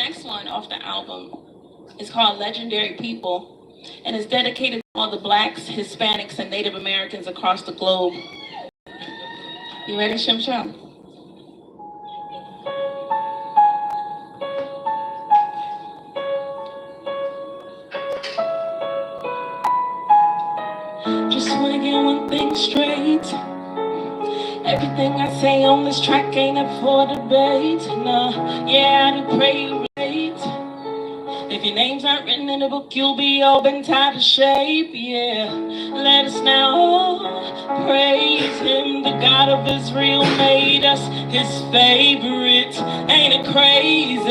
next one off the album is called Legendary People, and it's dedicated to all the Blacks, Hispanics, and Native Americans across the globe. You ready, Shim Sham? Just wanna get one thing straight. Everything I say on this track ain't up for debate. Nah, yeah, I do pray you relate. If your name's not written in the book, you'll be all bent out of shape. Yeah, let us now praise him. The God of Israel made us his favorite. Ain't it crazy?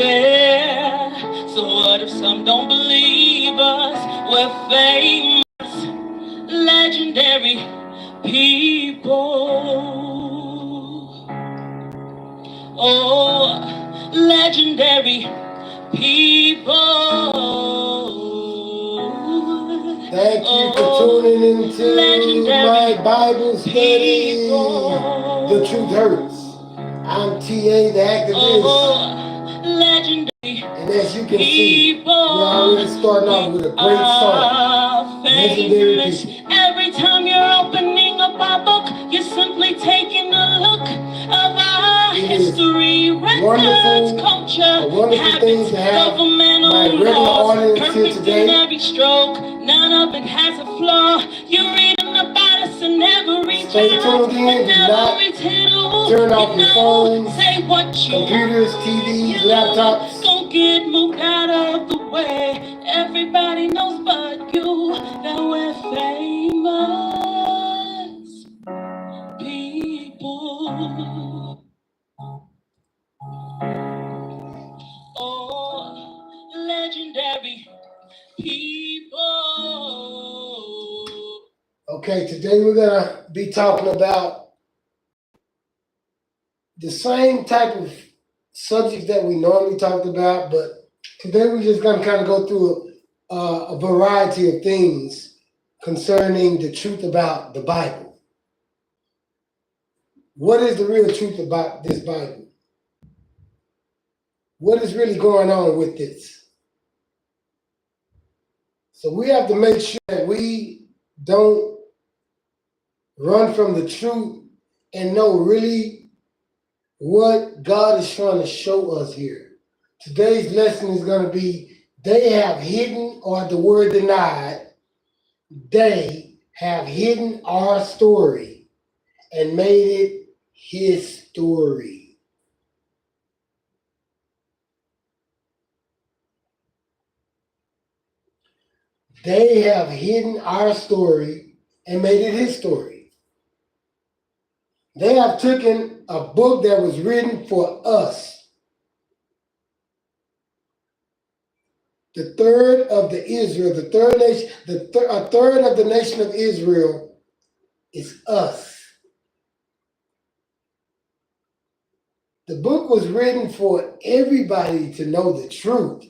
So what if some don't believe us? We're famous, legendary people. Oh, legendary people. Thank you for tuning into my Bible study. The Truth Hurts. I'm TA, the activist. Legendary. And as you can see, we're already starting off with a great song. Legendary people. Every time you're opening up our book, you're simply taking a look of our history, records, culture, habits, governmental laws, perfect in every stroke. None of it has a flaw. You're reading about us in every Stay tuned in. Do not turn off your phones, say what you computers, TVs, laptops. Don't get moved out of the way. Everybody knows but you that we're famous people. Oh, legendary people. Okay, today we're gonna be talking about the same type of subjects that we normally talked about, but today we're just gonna kind of go through a variety of things concerning the truth about the Bible. What is the real truth about this Bible? What is really going on with this? So we have to make sure that we don't run from the truth and know really what God is trying to show us here. Today's lesson is going to be, they have hidden, or the word denied, they have hidden our story and made it his story. They have hidden our story and made it his story. They have taken a book that was written for us. The third of the Israel, the third nation, a third of the nation of Israel is us. The book was written for everybody to know the truth,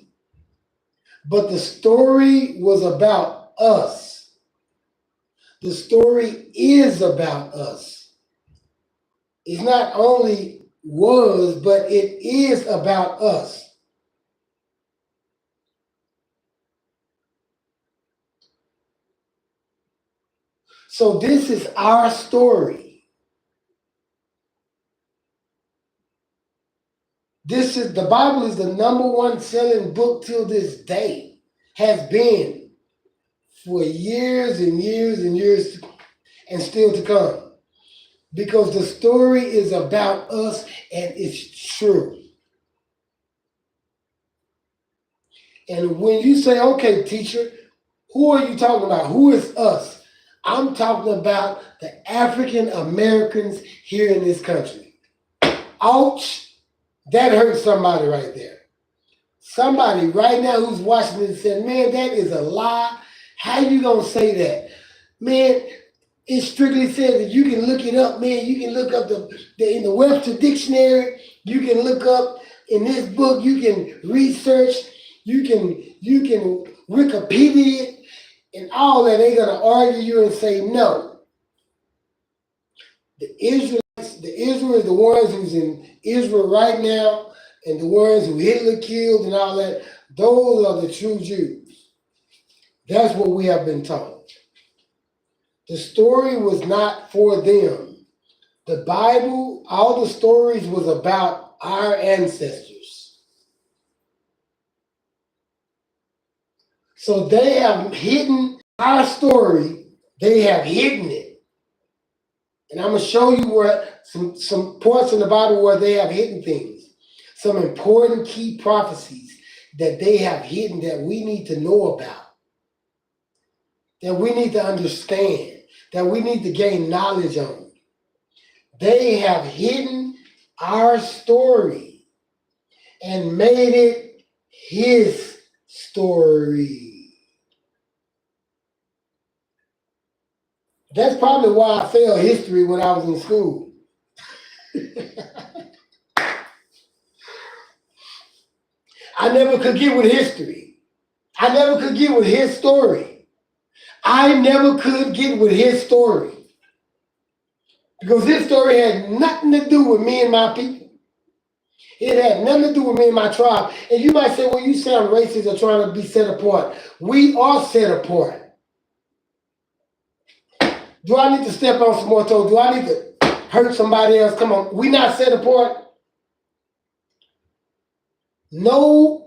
but the story was about us. The story is about us. It's not only was, but it is about us. So this is our story. The Bible is the number one selling book till this day. Has been for years and years and years and still to come. Because the story is about us and it's true. And when you say, okay, teacher, who are you talking about? Who is us? I'm talking about the African Americans here in this country. Ouch, that hurt somebody right there. Somebody right now who's watching this said, man, that is a lie. How you gonna say that? Man, it strictly says that you can look it up, man. You can look up in the Webster Dictionary. You can look up in this book. You can research. You can Wikipedia it, and all that. They're gonna argue you and say no. The Israel is the ones who's in Israel right now, and the ones who Hitler killed and all that, those are the true Jews. That's what we have been taught. The story was not for them. The Bible, all the stories was about our ancestors. So they have hidden our story. They have hidden it. And I'm going to show you where some parts in the Bible where they have hidden things. Some important key prophecies that they have hidden that we need to know about, that we need to understand, that we need to gain knowledge on. They have hidden our story and made it his story. That's probably why I failed history when I was in school. I never could get with history. I never could get with his story. I never could get with his story. Because his story had nothing to do with me and my people. It had nothing to do with me and my tribe. And you might say, well, you sound racist or trying to be set apart. We are set apart. Do I need to step on some more toes? Do I need to hurt somebody else? Come on. We not set apart. No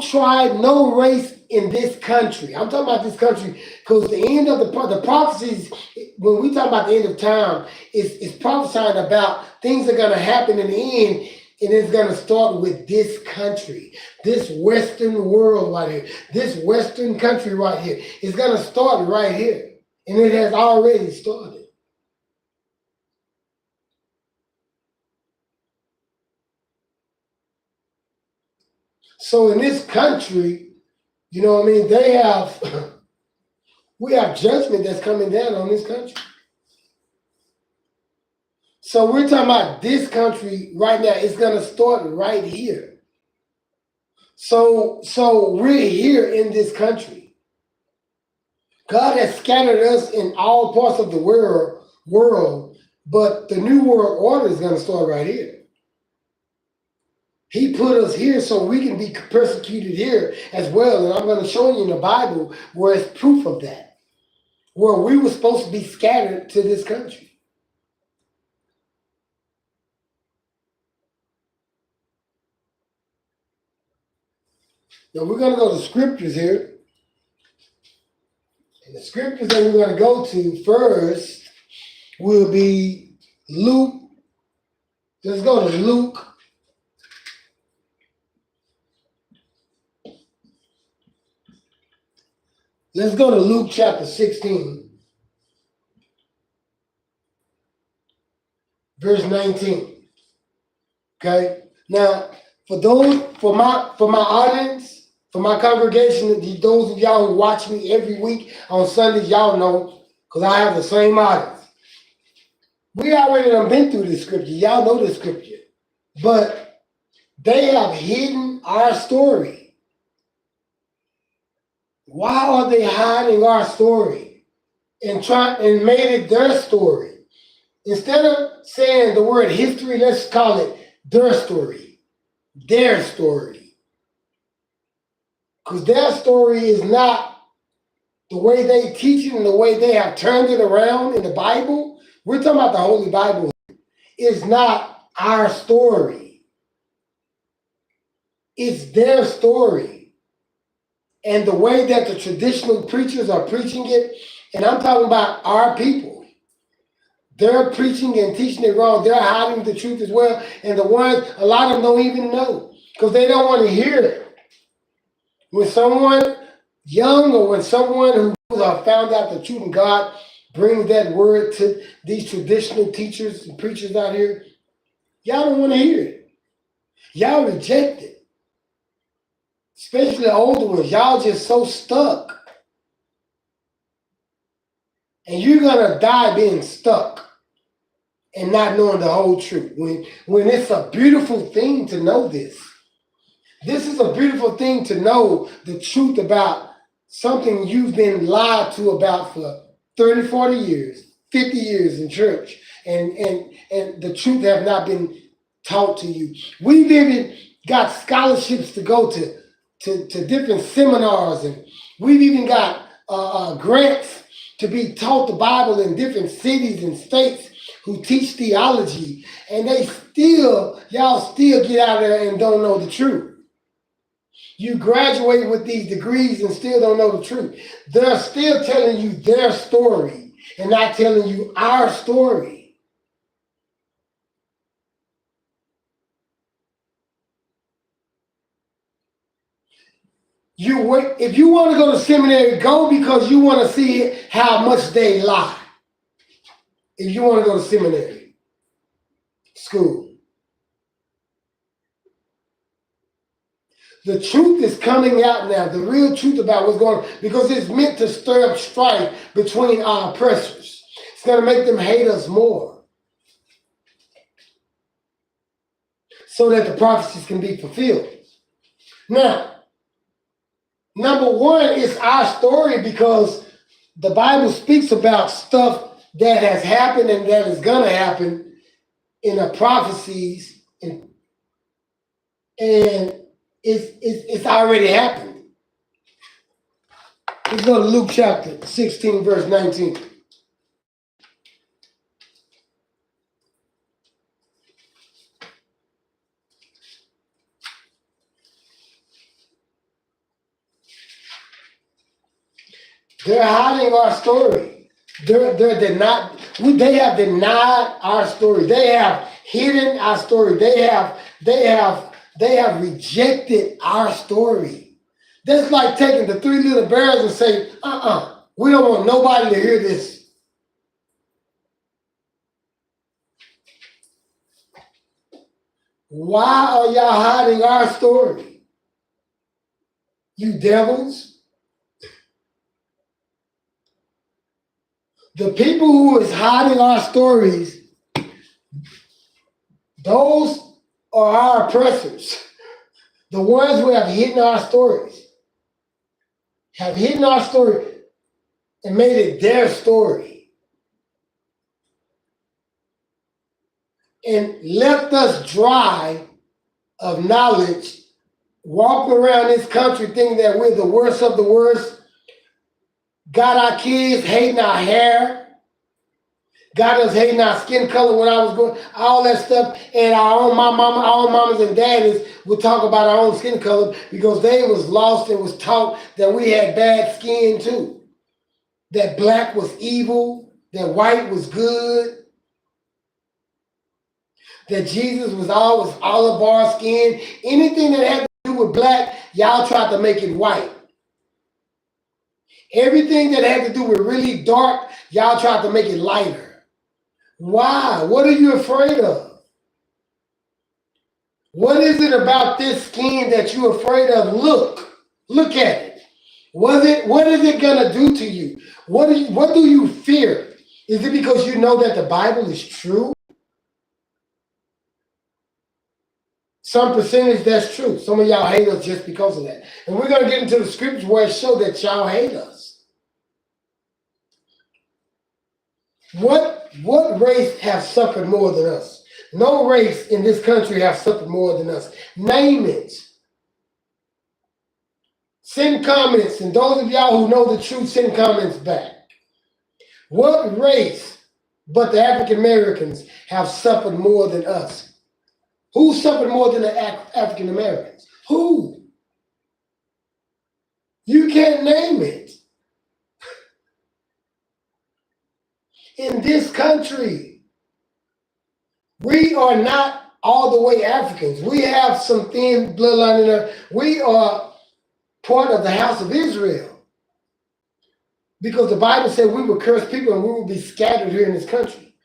tribe, no race in this country. I'm talking about this country because the end of the prophecies, when we talk about the end of time, it's prophesying about things are going to happen in the end, and it's going to start with this country, this Western world right here, this Western country right here. It's going to start right here, and it has already started. So in this country, you know what I mean, we have judgment that's coming down on this country. So we're talking about this country right now. It's going to start right here. So we're here in this country. God has scattered us in all parts of the world, but the new world order is going to start right here. He put us here so we can be persecuted here as well. And I'm going to show you in the Bible where it's proof of that, where we were supposed to be scattered to this country. Now we're going to go to scriptures here. And the scriptures that we're going to go to first will be Luke. Let's go to Luke. Let's go to Luke chapter 16, verse 19. Okay? Now, for my audience, for my congregation, those of y'all who watch me every week on Sundays, y'all know, because I have the same audience. We already done been through this scripture. Y'all know this scripture. But they have hidden our story. Why are they hiding our story and made it their story? Instead of saying the word history, let's call it their story. Their story. Because their story is not the way they teach it and the way they have turned it around in the Bible. We're talking about the Holy Bible. It's not our story. It's their story. And the way that the traditional preachers are preaching it, and I'm talking about our people, they're preaching and teaching it wrong. They're hiding the truth as well. And a lot of them don't even know because they don't want to hear it. When someone young or when someone who found out the truth and God brings that word to these traditional teachers and preachers out here, y'all don't want to hear it. Y'all reject it. Especially the older ones, y'all just so stuck. And you're going to die being stuck and not knowing the whole truth. When it's a beautiful thing to know this. This is a beautiful thing to know the truth about something you've been lied to about for 30, 40 years, 50 years in church. And the truth have not been taught to you. We live got scholarships to go to different seminars, and we've even got grants to be taught the Bible in different cities and states who teach theology, and y'all still get out there and don't know the truth. You graduate with these degrees and still don't know the truth. They're still telling you their story and not telling you our story. If you want to go to seminary, go because you want to see how much they lie. If you want to go to seminary, school. The truth is coming out now, the real truth about what's going on, because it's meant to stir up strife between our oppressors. It's going to make them hate us more so that the prophecies can be fulfilled. Now, number one is our story, because the Bible speaks about stuff that has happened and that is going to happen in the prophecies, and it's already happened. Let's go to Luke chapter 16, verse 19. They're hiding our story. They have denied our story. They have hidden our story. They have rejected our story. That's like taking the three little bears and saying, we don't want nobody to hear this. Why are y'all hiding our story? You devils. The people who is hiding our stories, those are our oppressors. The ones who have hidden our stories, have hidden our story and made it their story, and left us dry of knowledge, walking around this country thinking that we're the worst of the worst, got our kids hating our hair, got us hating our skin color when I was going, all that stuff, and our mamas and daddies would talk about our own skin color because they was lost and was taught that we had bad skin too. That black was evil, that white was good, that Jesus was always olive bar skin. Anything that had to do with black, y'all tried to make it white. Everything that had to do with really dark, y'all tried to make it lighter. Why? What are you afraid of? What is it about this skin that you're afraid of? Look at it. What is it gonna do to you? What do you fear? Is it because you know that the Bible is true? Some percentage, that's true. Some of y'all hate us just because of that. And we're gonna get into the scriptures where it shows that y'all hate us. What race have suffered more than us? No race in this country have suffered more than us. Name it. Send comments, and those of y'all who know the truth, send comments back. What race but the African Americans have suffered more than us? Who suffered more than the African Americans? Who? You can't name it. In this country, we are not all the way Africans. We have some thin bloodline in there. We are part of the house of Israel. Because the Bible said we were cursed people and we will be scattered here in this country.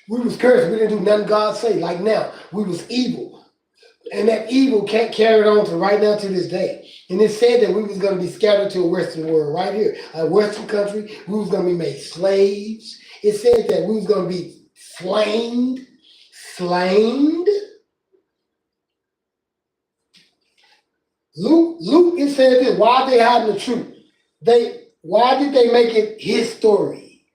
We was cursed. We didn't do nothing God say. Like now, we was evil. And that evil can't carry it on to right now to this day. And it said that we was going to be scattered to a Western world right here. A Western country. We was going to be made slaves. It said that we was going to be slain. Luke, it said this. Why are they hiding the truth? Why did they make it his story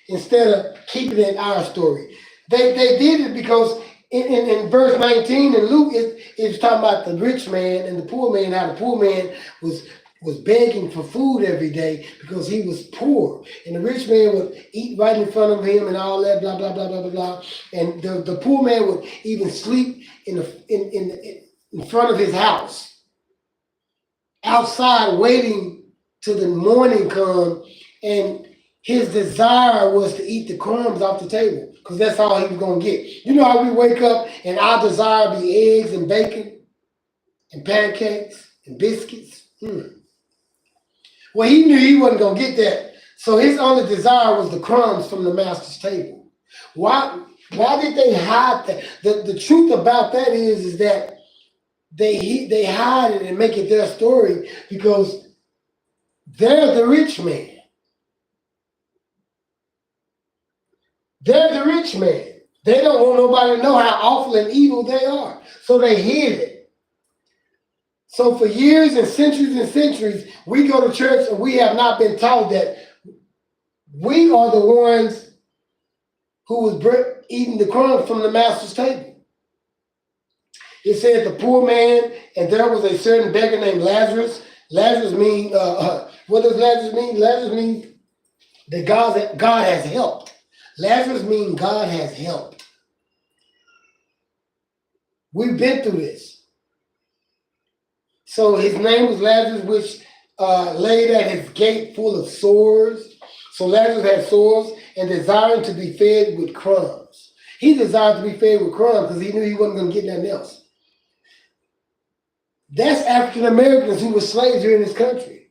instead of keeping it our story? They did it because In verse 19 in Luke, it's talking about the rich man and the poor man, how the poor man was begging for food every day because he was poor. And the rich man would eat right in front of him and all that, blah, blah, blah, blah, blah, blah. And the poor man would even sleep in front of his house, outside waiting till the morning come. And his desire was to eat the crumbs off the table because that's all he was going to get. You know how we wake up and our desire be eggs and bacon and pancakes and biscuits? Well, he knew he wasn't going to get that. So his only desire was the crumbs from the master's table. Why did they hide that? The truth about that is that they hide it and make it their story because they're the rich man. They're the rich man. They don't want nobody to know how awful and evil they are. So they hid it. So for years and centuries, we go to church and we have not been taught that we are the ones who was eating the crumbs from the master's table. It said the poor man, and there was a certain beggar named Lazarus. Lazarus means, what does Lazarus mean? Lazarus means that God has helped. Lazarus means God has helped. We've been through this. So his name was Lazarus, which laid at his gate full of sores. So Lazarus had sores and desiring to be fed with crumbs. He desired to be fed with crumbs because he knew he wasn't going to get nothing else. That's African Americans who were slaves here in this country.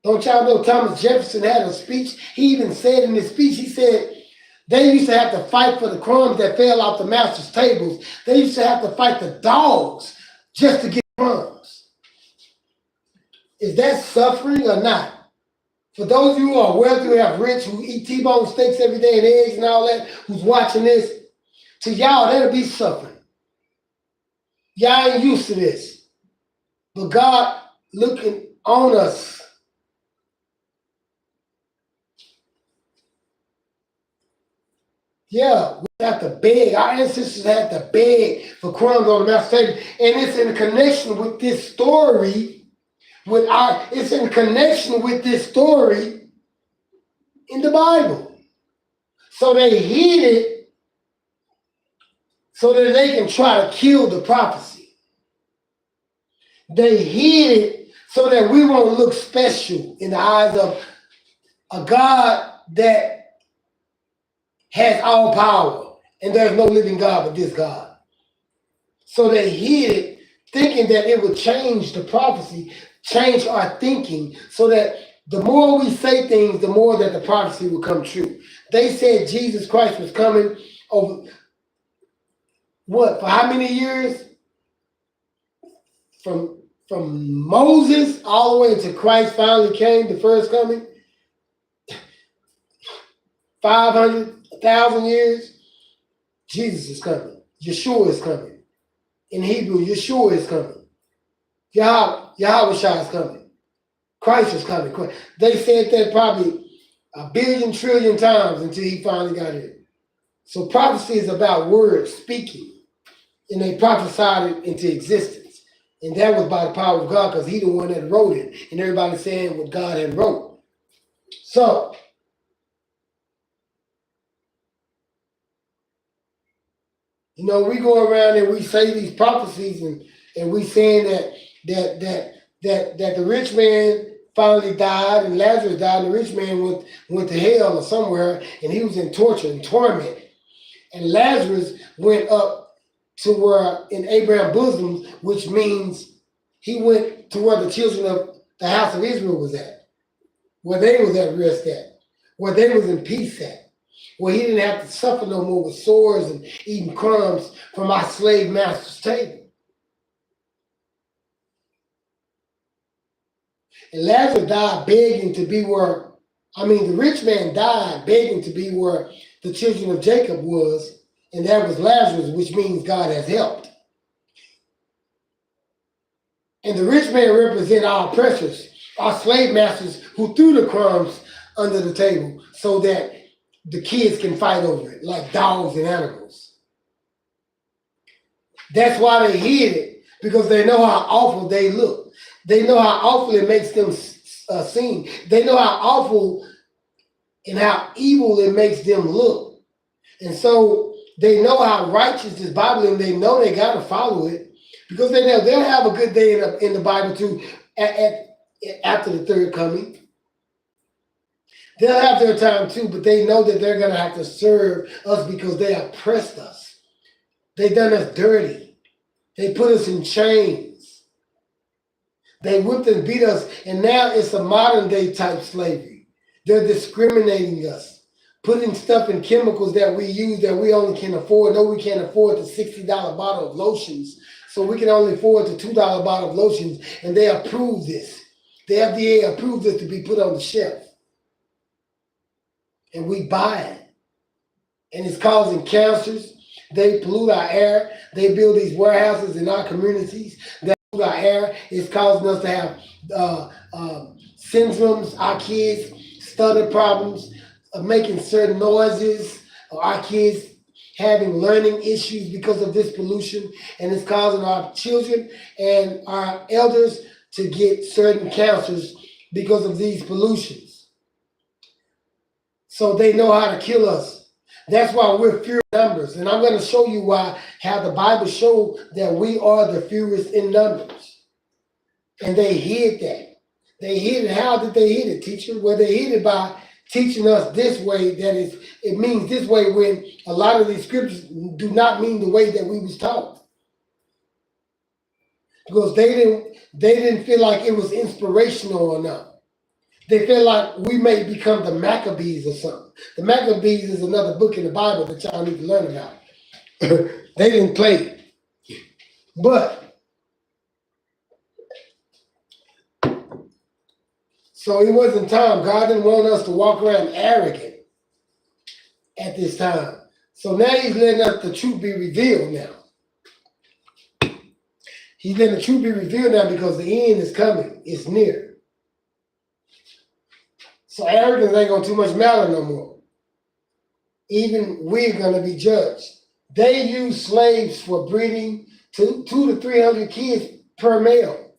Don't y'all know Thomas Jefferson had a speech? He even said in his speech, he said, they used to have to fight for the crumbs that fell off the master's tables. They used to have to fight the dogs just to get crumbs. Is that suffering or not? For those of you who are wealthy, who have rich, who eat T-bone steaks every day and eggs and all that, who's watching this, to y'all, that'll be suffering. Y'all ain't used to this. But God looking on us. Yeah, we have to beg. Our ancestors had to beg for crumbs on the master's table. And it's in connection with this story, it's in connection with this story in the Bible. So they hid it so that they can try to kill the prophecy. They hid it so that we won't look special in the eyes of a God that has all power. And there's no living God but this God. So they hid it, thinking that it would change the prophecy, change our thinking, so that the more we say things, the more that the prophecy will come true. They said Jesus Christ was coming over, what, for how many years? From Moses all the way until Christ finally came, the first coming. 500, 1,000 years. Jesus is coming. Yeshua is coming. In Hebrew, Yeshua is coming. Yahweh is coming. Christ is coming. They said that probably 1 billion trillion times until he finally got here. So prophecy is about words, speaking. And they prophesied it into existence. And that was by the power of God because he's the one that wrote it. And everybody saying what God had wrote. So, you know, we go around and we say these prophecies and we saying that the rich man finally died and Lazarus died and the rich man went to hell or somewhere and he was in torture and torment. And Lazarus went up to where in Abraham's bosom, which means he went to where the children of the house of Israel was at, where they was at rest at, where they was in peace at. Where he didn't have to suffer no more with sores and eating crumbs from our slave master's table. And Lazarus died begging to be the rich man died begging to be where the children of Jacob was, and that was Lazarus, which means God has helped. And the rich man represents our oppressors, our slave masters who threw the crumbs under the table so that the kids can fight over it like dogs and animals. That's why they hid it, because they know how awful they look. They know how awful it makes them seem. They know how awful and how evil it makes them look. And so they know how righteous this Bible is, and they know they got to follow it, because they know they'll have a good day in the Bible too after the third coming. They'll have their time too, but they know that they're going to have to serve us because they oppressed us. They done us dirty. They put us in chains. They whipped and beat us, and now it's a modern day type slavery. They're discriminating us, putting stuff in chemicals that we use that we only can afford. No, we can't afford the $60 bottle of lotions, so we can only afford the $2 bottle of lotions, and they approve this. The FDA approved this to be put on the shelf. And we buy it. And it's causing cancers. They pollute our air. They build these warehouses in our communities that pollute our air. It's causing us to have syndromes. Our kids stutter problems, making certain noises. Our kids having learning issues because of this pollution. And it's causing our children and our elders to get certain cancers because of these pollutions. So they know how to kill us. That's why we're few in numbers. And I'm going to show you how the Bible shows that we are the fewest in numbers. And they hid that. They hid it. How did they hid it, teacher? Well, they hid it by teaching us this way, that it means this way, when a lot of these scriptures do not mean the way that we was taught. Because they didn't feel like it was inspirational enough. They feel like we may become the Maccabees or something. The Maccabees is another book in the Bible that y'all need to learn about. They didn't play it. But, so it wasn't time. God didn't want us to walk around arrogant at this time. So now he's letting us the truth be revealed now. He's letting the truth be revealed now because the end is coming. It's near. So arrogance ain't gonna too much matter no more. Even we're gonna be judged. They use slaves for breeding 200 to 300 kids per male.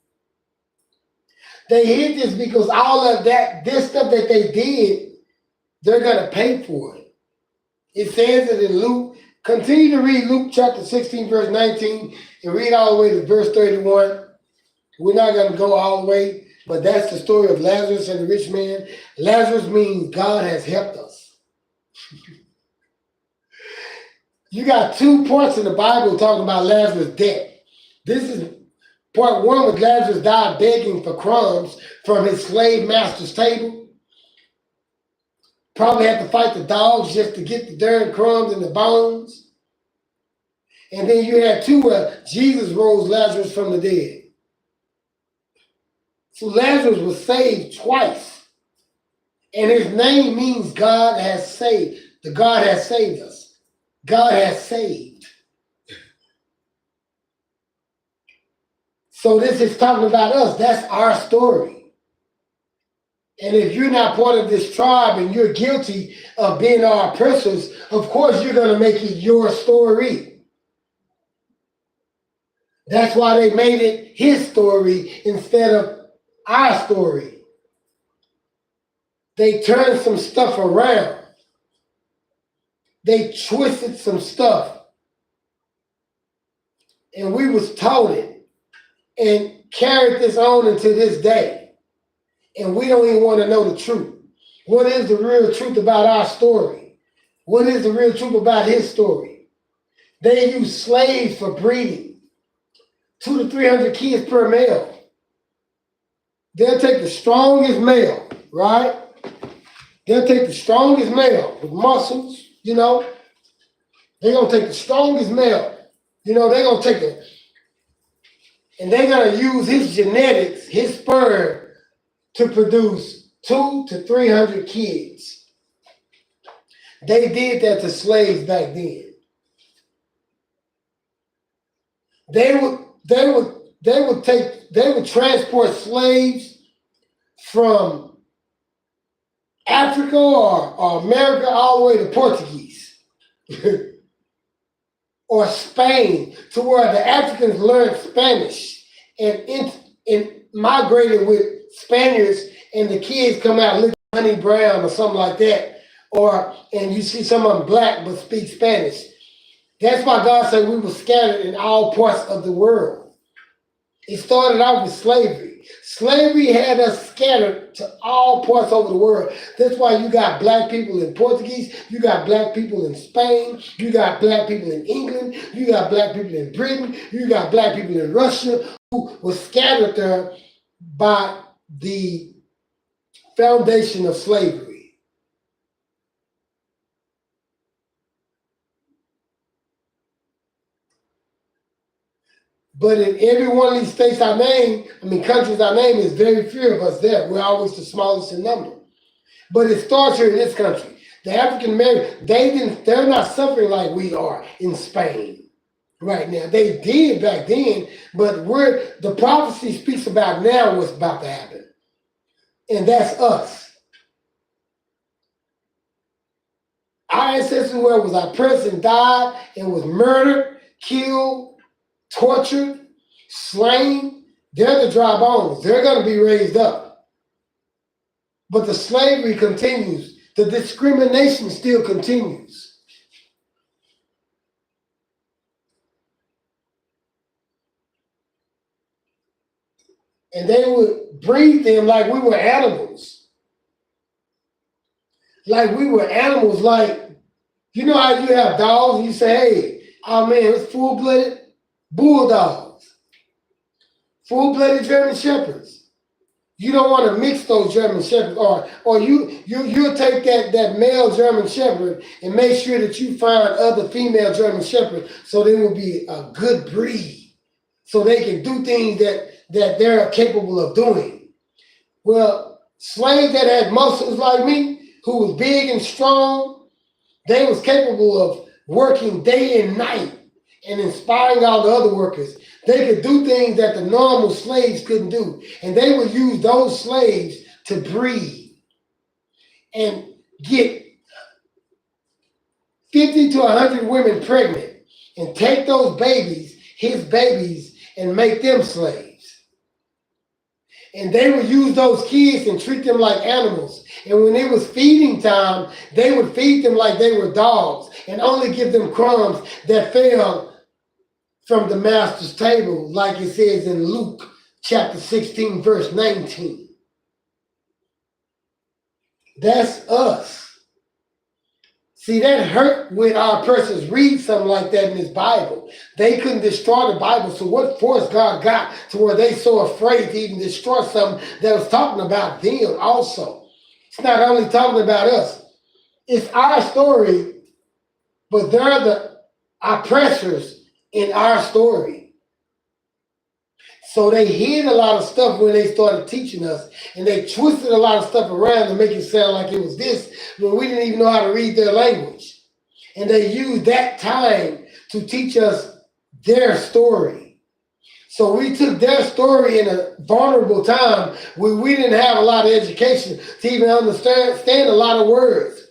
They hid this because all of this stuff that they did, they're gonna pay for it. It says it in Luke. Continue to read Luke chapter 16, verse 19, and read all the way to verse 31. We're not gonna go all the way. But that's the story of Lazarus and the rich man. Lazarus means God has helped us. You got 2 parts in the Bible talking about Lazarus' death. This is part 1, with Lazarus died begging for crumbs from his slave master's table. Probably had to fight the dogs just to get the darn crumbs and the bones. And then you had 2 where Jesus rose Lazarus from the dead. So Lazarus was saved twice. And his name means God has saved. The God has saved us. God has saved. So this is talking about us. That's our story. And if you're not part of this tribe and you're guilty of being our oppressors, of course you're going to make it your story. That's why they made it his story instead of our story. They turned some stuff around. They twisted some stuff. And we was taught it and carried this on into this day. And we don't even want to know the truth. What is the real truth about our story? What is the real truth about his story? They use slaves for breeding. 200 to 300 kids per male. They'll take the strongest male, right? They'll take the strongest male with muscles, They're going to take the strongest male. They're going to take it. And they're going to use his genetics, his sperm, to produce 200 to 300 kids. They did that to slaves back then. They would transport slaves from Africa or America all the way to Portuguese. or Spain, to where the Africans learned Spanish and migrated with Spaniards, and the kids come out looking honey brown or something like that, and you see some of them black but speak Spanish. That's why God said we were scattered in all parts of the world. It started out with slavery. Slavery had us scattered to all parts over the world. That's why you got black people in Portuguese, you got black people in Spain, you got black people in England, you got black people in Britain, you got black people in Russia who were scattered there by the foundation of slavery. But in every one of these states countries I name, is very few of us there. We're always the smallest in number. But it starts here in this country. The African Americans, they're not suffering like we are in Spain right now. They did back then, but the prophecy speaks about now what's about to happen. And that's us. Our ancestors was oppressed and died and was murdered, killed, tortured, slain. They're the dry bones. They're going to be raised up. But the slavery continues. The discrimination still continues. And they would breed them like we were animals. Like we were animals, like, you know how you have dogs and you say, hey, oh man, it's full-blooded bulldogs, full-blooded German shepherds. You don't want to mix those German shepherds, or you'll take that male German shepherd and make sure that you find other female German shepherds so they will be a good breed, so they can do things that they're capable of doing. Well, slaves that had muscles like me, who was big and strong, they was capable of working day and night and inspiring all the other workers. They could do things that the normal slaves couldn't do. And they would use those slaves to breed and get 50 to 100 women pregnant and take those babies, his babies, and make them slaves. And they would use those kids and treat them like animals. And when it was feeding time, they would feed them like they were dogs and only give them crumbs that fell from the master's table, like it says in Luke chapter 16, verse 19. That's us. See, that hurt when our persons read something like that in this Bible. They couldn't destroy the Bible, so what force God got to where they so afraid to even destroy something that was talking about them also? It's not only talking about us. It's our story, but they're the oppressors in our story. So they hid a lot of stuff when they started teaching us, and they twisted a lot of stuff around to make it sound like it was this, when we didn't even know how to read their language. And they used that time to teach us their story. So we took their story in a vulnerable time where we didn't have a lot of education to even understand a lot of words.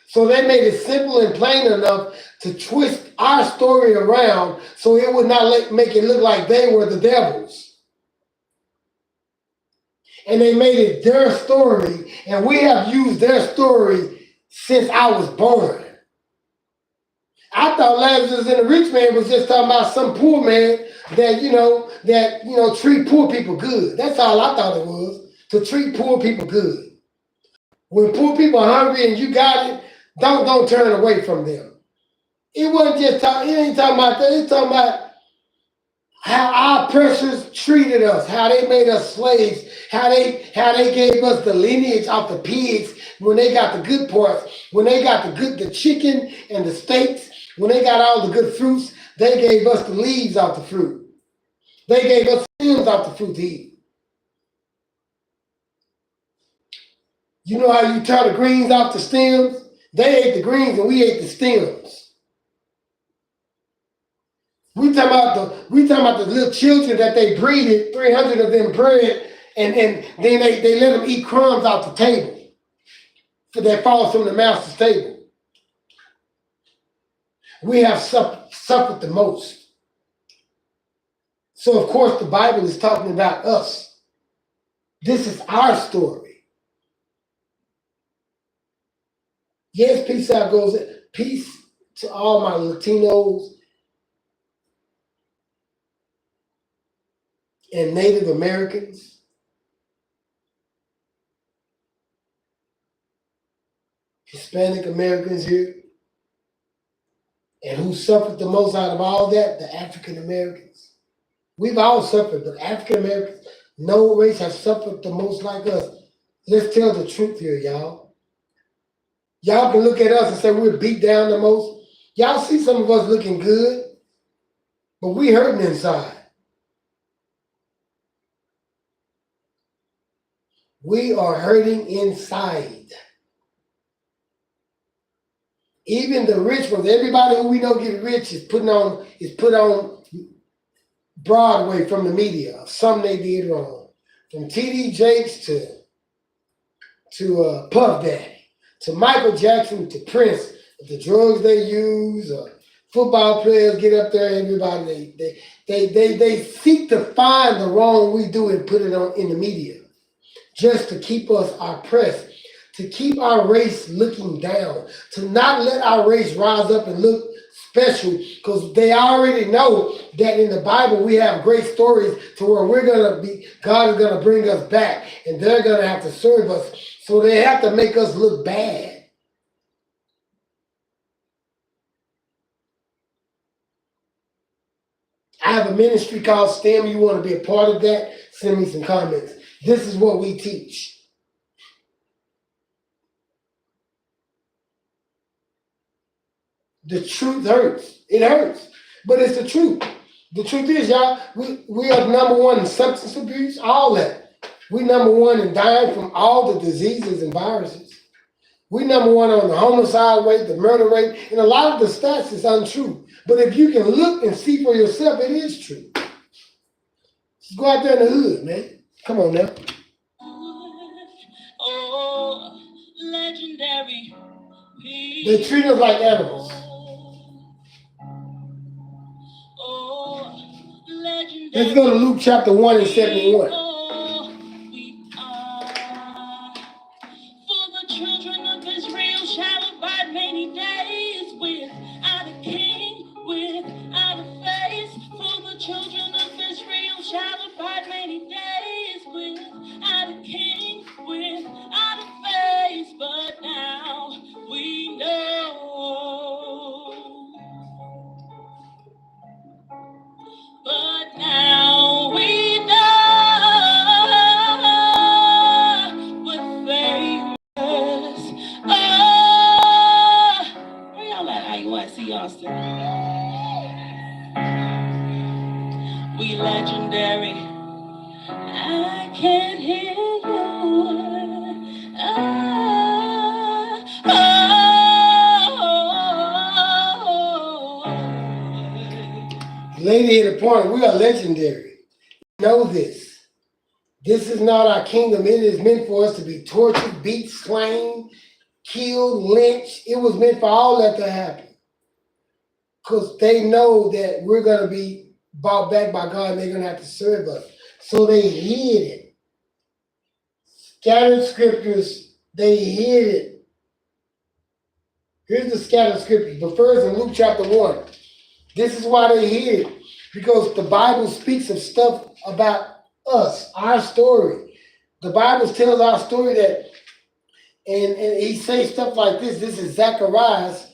So they made it simple and plain enough to twist our story around so it would not make it look like they were the devils. And they made it their story, and we have used their story since I was born. I thought Lazarus and the rich man was just talking about some poor man that treat poor people good. That's all I thought it was, to treat poor people good. When poor people are hungry and you got it, don't turn away from them. It wasn't just it ain't talking about that. It's talking about how our oppressors treated us, how they made us slaves, how they gave us the lineage off the pigs when they got the good parts, when they got the chicken and the steaks, when they got all the good fruits, they gave us the leaves off the fruit. They gave us stems off the fruit to eat. You know how you tear the greens off the stems? They ate the greens and we ate the stems. We talking about the little children that they breeded, 300 of them bred, and then they let them eat crumbs off the table that falls from the master's table. We have suffered the most. So, of course, the Bible is talking about us. This is our story. Yes, peace out goes, peace to all my Latinos and Native Americans. Hispanic Americans here. And who suffered the most out of all that? The African Americans. We've all suffered, but African Americans, no race has suffered the most like us. Let's tell the truth here, y'all. Y'all can look at us and say we're beat down the most. Y'all see some of us looking good, but we hurting inside. We are hurting inside. Even the rich ones, everybody who we know get rich is put on Broadway from the media. Something they did wrong. From T.D. Jakes to Puff Daddy, to Michael Jackson, to Prince, the drugs they use, football players get up there, everybody, they seek to find the wrong we do and put it on in the media just to keep us oppressed, to keep our race looking down, to not let our race rise up and look special, because they already know that in the Bible we have great stories to where God is gonna bring us back, and they're gonna have to serve us. So they have to make us look bad. I have a ministry called STEM. You want to be a part of that? Send me some comments. This is what we teach. The truth hurts. It hurts. But it's the truth. The truth is, y'all, we are number one in substance abuse, all that. We number one in dying from all the diseases and viruses. We number one on the homicide rate, the murder rate, and a lot of the stats is untrue. But if you can look and see for yourself, it is true. Just go out there in the hood, man. Come on now. Oh, legendary. They treat us like animals. Oh, legendary. Let's go to Luke chapter 1 and 71. We are. For the children of Israel shall abide many days without a king, without a face. For the children of Israel shall abide many days without a king, without a face. But now we know. But now we know what famous. Oh, where y'all at? IUIC Austin. We legendary. I can't hear you. Lady hit a point. We are legendary. Know this. This is not our kingdom. It is meant for us to be tortured, beat, slain, killed, lynched. It was meant for all that to happen. Because they know that we're going to be brought back by God and they're going to have to serve us. So they hid it. Scattered scriptures, they hid it. Here's the scattered scriptures. But first in Luke chapter 1. This is why they hid it. Because the Bible speaks of stuff about us, our story. The Bible tells our story that, and he says stuff like this. This is Zacharias,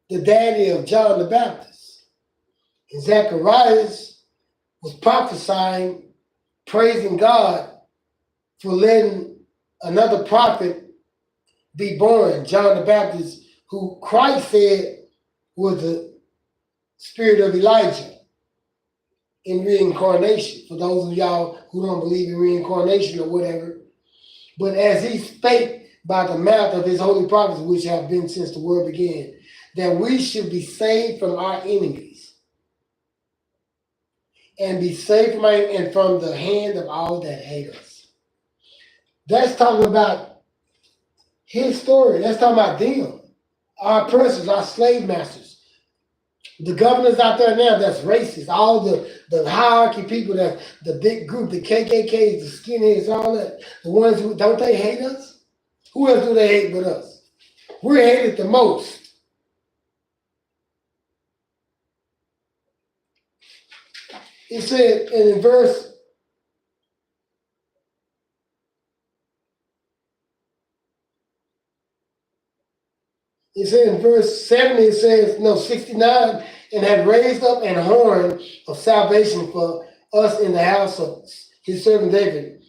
the daddy of John the Baptist. And Zacharias was prophesying, praising God for letting another prophet be born, John the Baptist, who Christ said was the spirit of Elijah in reincarnation. For those of y'all who don't believe in reincarnation or whatever. But as he spake by the mouth of his holy prophets, which have been since the world began, that we should be saved from our enemies and be saved from the hand of all that hate us. That's talking about his story. That's talking about them, our oppressors, our slave masters. The governors out there now that's racist, all the hierarchy people, that the big group, the KKKs, the skinheads, all that, the ones who don't they hate us? Who else do they hate but us? We're hated the most. He said, and in verse, he said in verse 70, it says, no, 69, and had raised up an horn of salvation for us in the house of his servant David,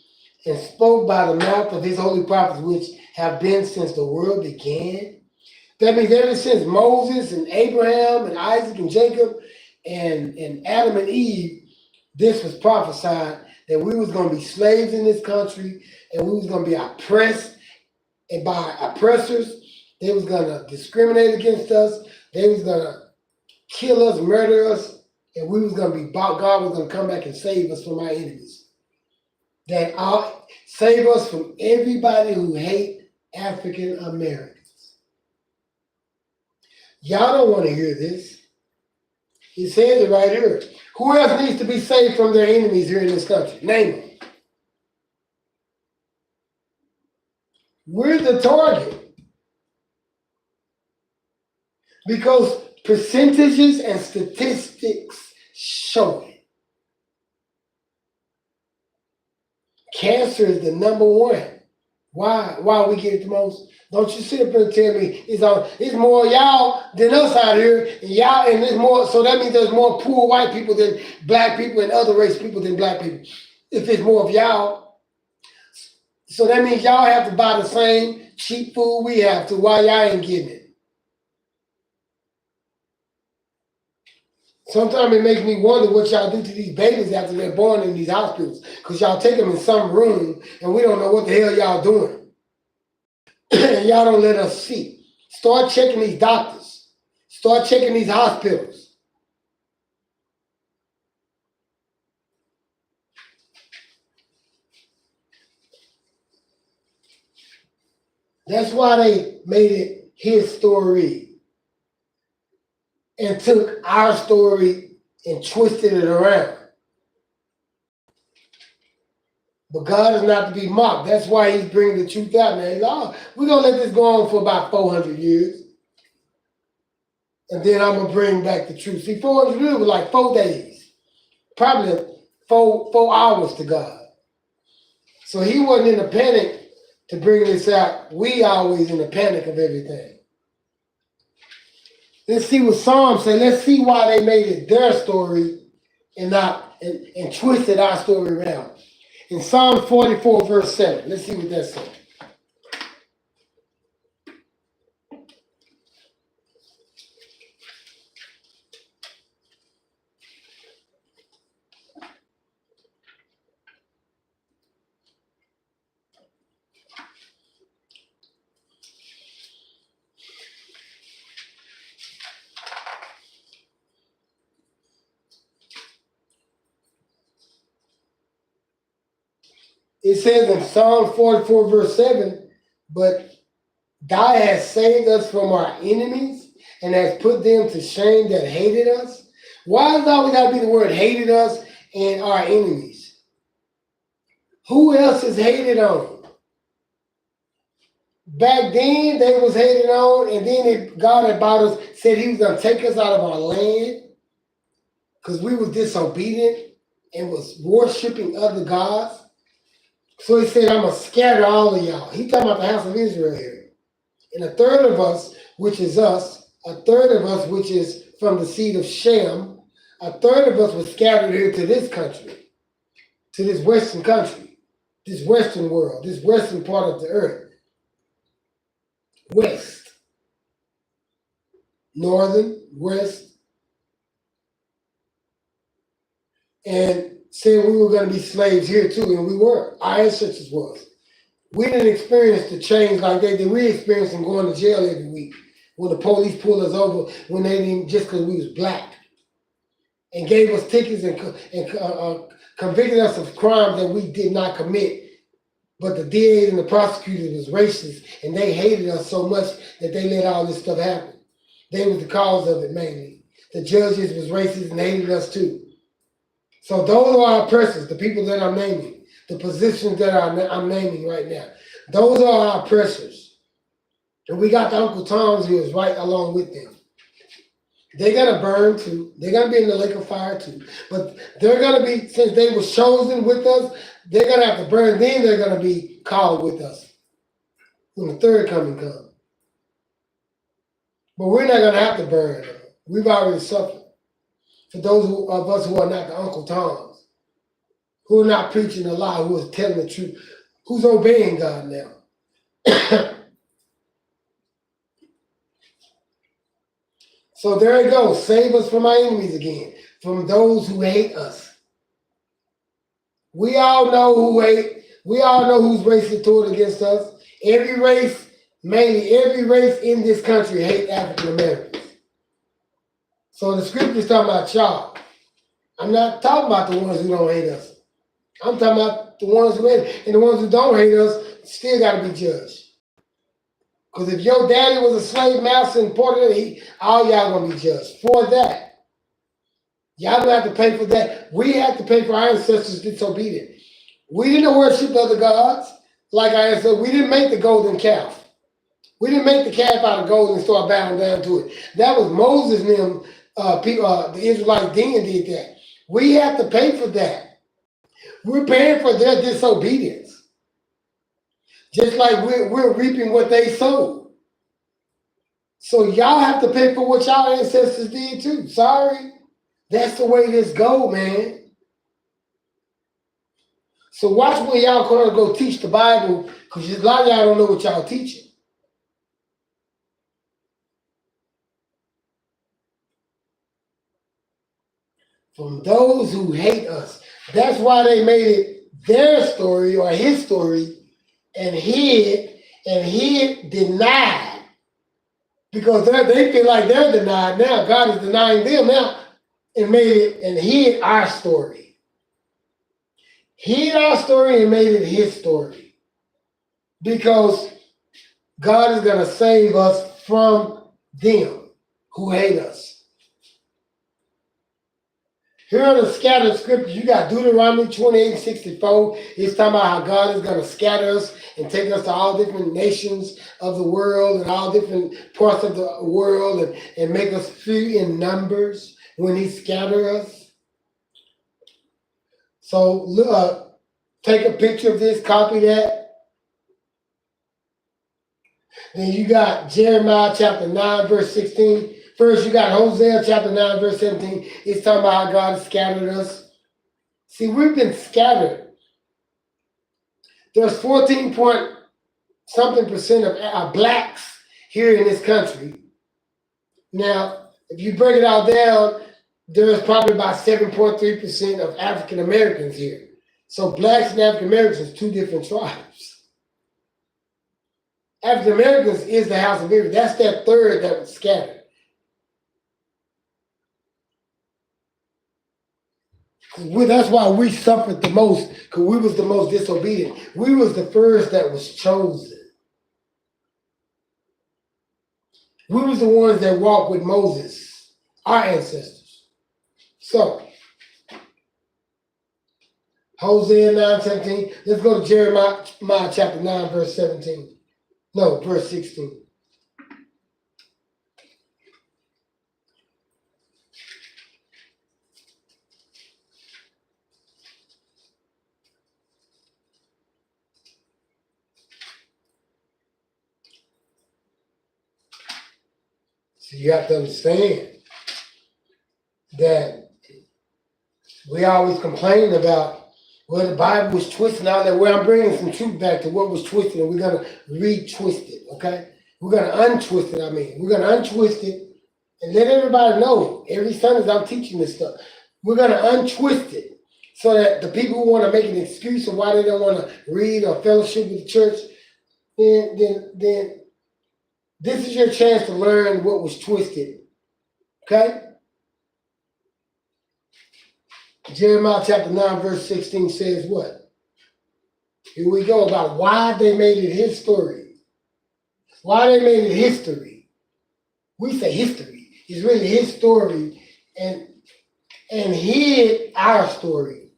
and spoke by the mouth of his holy prophets, which have been since the world began. That means ever since Moses and Abraham and Isaac and Jacob and Adam and Eve, this was prophesied that we was going to be slaves in this country, and we was going to be oppressed, and by oppressors, they was going to discriminate against us. They was going to kill us, murder us, and we was going to be bought. God was going to come back and save us from our enemies. That I'll save us from everybody who hate African Americans. Y'all don't want to hear this. He says it right here. Who else needs to be saved from their enemies here in this country? Name them. We're the target. Because percentages and statistics show it. Cancer is the number one. Why we get it the most? Don't you sit up and tell me it's more y'all than us out here, and there's more. So that means there's more poor white people than black people and other race people than black people. If it's more of y'all, so that means y'all have to buy the same cheap food we have to. Why y'all ain't getting it? Sometimes it makes me wonder what y'all do to these babies after they're born in these hospitals, because y'all take them in some room and we don't know what the hell y'all doing. And y'all don't let us see. Start checking these doctors. Start checking these hospitals. That's why they made it his story and took our story and twisted it around. But God is not to be mocked. That's why he's bringing the truth out now. He's like, we're going to let this go on for about 400 years. And then I'm going to bring back the truth. See, 400 years was like 4 days. Probably four hours to God. So he wasn't in a panic to bring this out. We always in a panic of everything. Let's see what Psalms say. Let's see why they made it their story and not and twisted our story around. In Psalm 44, verse 7, let's see what that says. It says in Psalm 44, verse 7, but God has saved us from our enemies and has put them to shame that hated us. Why is it always got to be the word hated us and our enemies? Who else is hated on? Back then, they was hated on, and then God had bought us, said he was going to take us out of our land because we was disobedient and was worshiping other gods. So he said, I'm going to scatter all of y'all. He talking about the house of Israel here. And a third of us, which is us, a third of us, which is from the seed of Shem, a third of us was scattered here to this country, to this Western country, this Western world, this Western part of the earth. West. Northern, West. And said we were going to be slaves here too, and we were. Our ancestors was. We didn't experience the change like they did. We experienced them going to jail every week when the police pulled us over when they didn't, just because we was black, and gave us tickets and convicted us of crimes that we did not commit. But the DAs and the prosecutors was racist, and they hated us so much that they let all this stuff happen. They was the cause of it mainly. The judges was racist and hated us too. So those are our oppressors, the people that I'm naming, the positions that I'm naming right now. Those are our oppressors. And we got the Uncle Toms who is right along with them. They're gonna burn too. They're gonna be in the lake of fire too. But they're gonna be, since they were chosen with us, they're gonna have to burn. Then they're gonna be called with us when the third coming comes. But we're not gonna have to burn. We've already suffered. For those of us who are not the Uncle Toms, who are not preaching the lie, who are telling the truth, who's obeying God now. So there it goes. Save us from our enemies again, from those who hate us. We all know who hate. We all know who's racist toward against us. Every race, mainly every race in this country, hate African Americans. So the scripture's talking about y'all. I'm not talking about the ones who don't hate us. I'm talking about the ones who hate us. And the ones who don't hate us still got to be judged. Because if your daddy was a slave master and imported, all y'all going to be judged for that. Y'all don't have to pay for that. We have to pay for our ancestors' disobedience. We didn't worship other gods. Like I said, we didn't make the golden calf. We didn't make the calf out of gold and start bowing down to it. That was Moses and them, the Israelites then did that. We have to pay for that. We're paying for their disobedience. Just like we're reaping what they sowed. So y'all have to pay for what y'all ancestors did too. Sorry. That's the way this go, man. So watch when y'all gonna go teach the Bible, because a lot of y'all don't know what y'all teaching. From those who hate us. That's why they made it their story or his story and hid denied. Because they feel like they're denied now. God is denying them now and made it and hid our story. Hid our story and made it his story. Because God is going to save us from them who hate us. Here are the scattered scriptures. You got Deuteronomy 28:64. It's talking about how God is going to scatter us and take us to all different nations of the world and all different parts of the world and make us few in numbers when he scatters us. So take a picture of this, copy that. Then you got Jeremiah chapter 9, verse 16. First, you got Hosea chapter 9, verse 17. It's talking about how God has scattered us. See, we've been scattered. There's 14 point something percent of blacks here in this country. Now, if you break it all down, there's probably about 7.3% of African Americans here. So blacks and African Americans are two different tribes. African Americans is the house of Israel. That's that third that was scattered. That's why we suffered the most, because we was the most disobedient. We was the first that was chosen. We was the ones that walked with Moses, our ancestors. So, Hosea 9:17. Let's go to Jeremiah chapter 9, verse 17. No, verse 16. So you have to understand that we always complain about, well, the Bible was twisted out there. Well, I'm bringing some truth back to what was twisted, and we're going to re-twist it, okay? We're going to untwist it, We're going to untwist it and let everybody know. Every Sunday I'm teaching this stuff. We're going to untwist it so that the people who want to make an excuse of why they don't want to read or fellowship with the church, then this is your chance to learn what was twisted, okay? Jeremiah chapter 9, verse 16 says what? Here we go about why they made it his story. Why they made it history. We say history. It's really his story, and hid our story.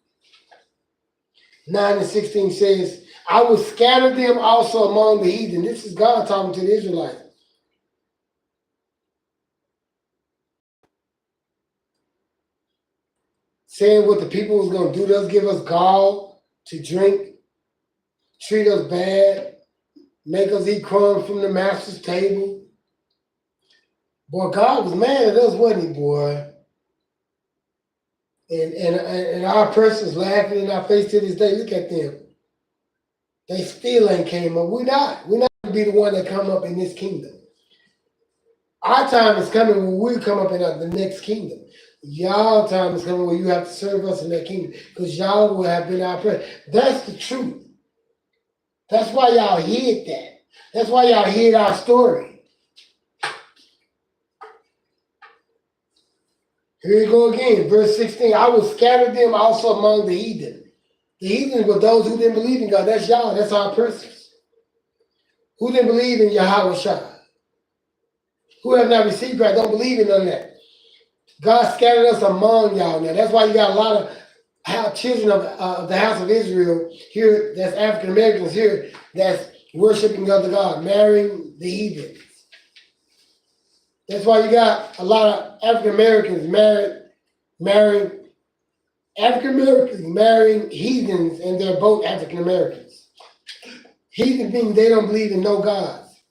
9:16 says, I will scatter them also among the heathen. This is God talking to the Israelites. Saying what the people was going to do to us, give us gall to drink, treat us bad, make us eat crumbs from the master's table. Boy, God was mad at us, wasn't he, boy? And our person's laughing in our face to this day. Look at them. They still ain't came up. We're not going to be the one that come up in this kingdom. Our time is coming when we come up in the next kingdom. Y'all time is coming when you have to serve us in that kingdom, because y'all will have been our presence. That's the truth. That's why y'all hid that. That's why y'all hid our story. Here we go again, verse 16. I will scatter them also among the heathen. The heathen were those who didn't believe in God. That's y'all. That's our persons. Who didn't believe in Yahweh Shai? Who have not received Christ, don't believe in none of that. God scattered us among y'all now. That's why you got a lot of children of the house of Israel here, that's African Americans here, that's worshiping other God, marrying the heathens. That's why you got a lot of African Americans marrying heathens, and they're both African Americans. Heathen being they don't believe in no gods.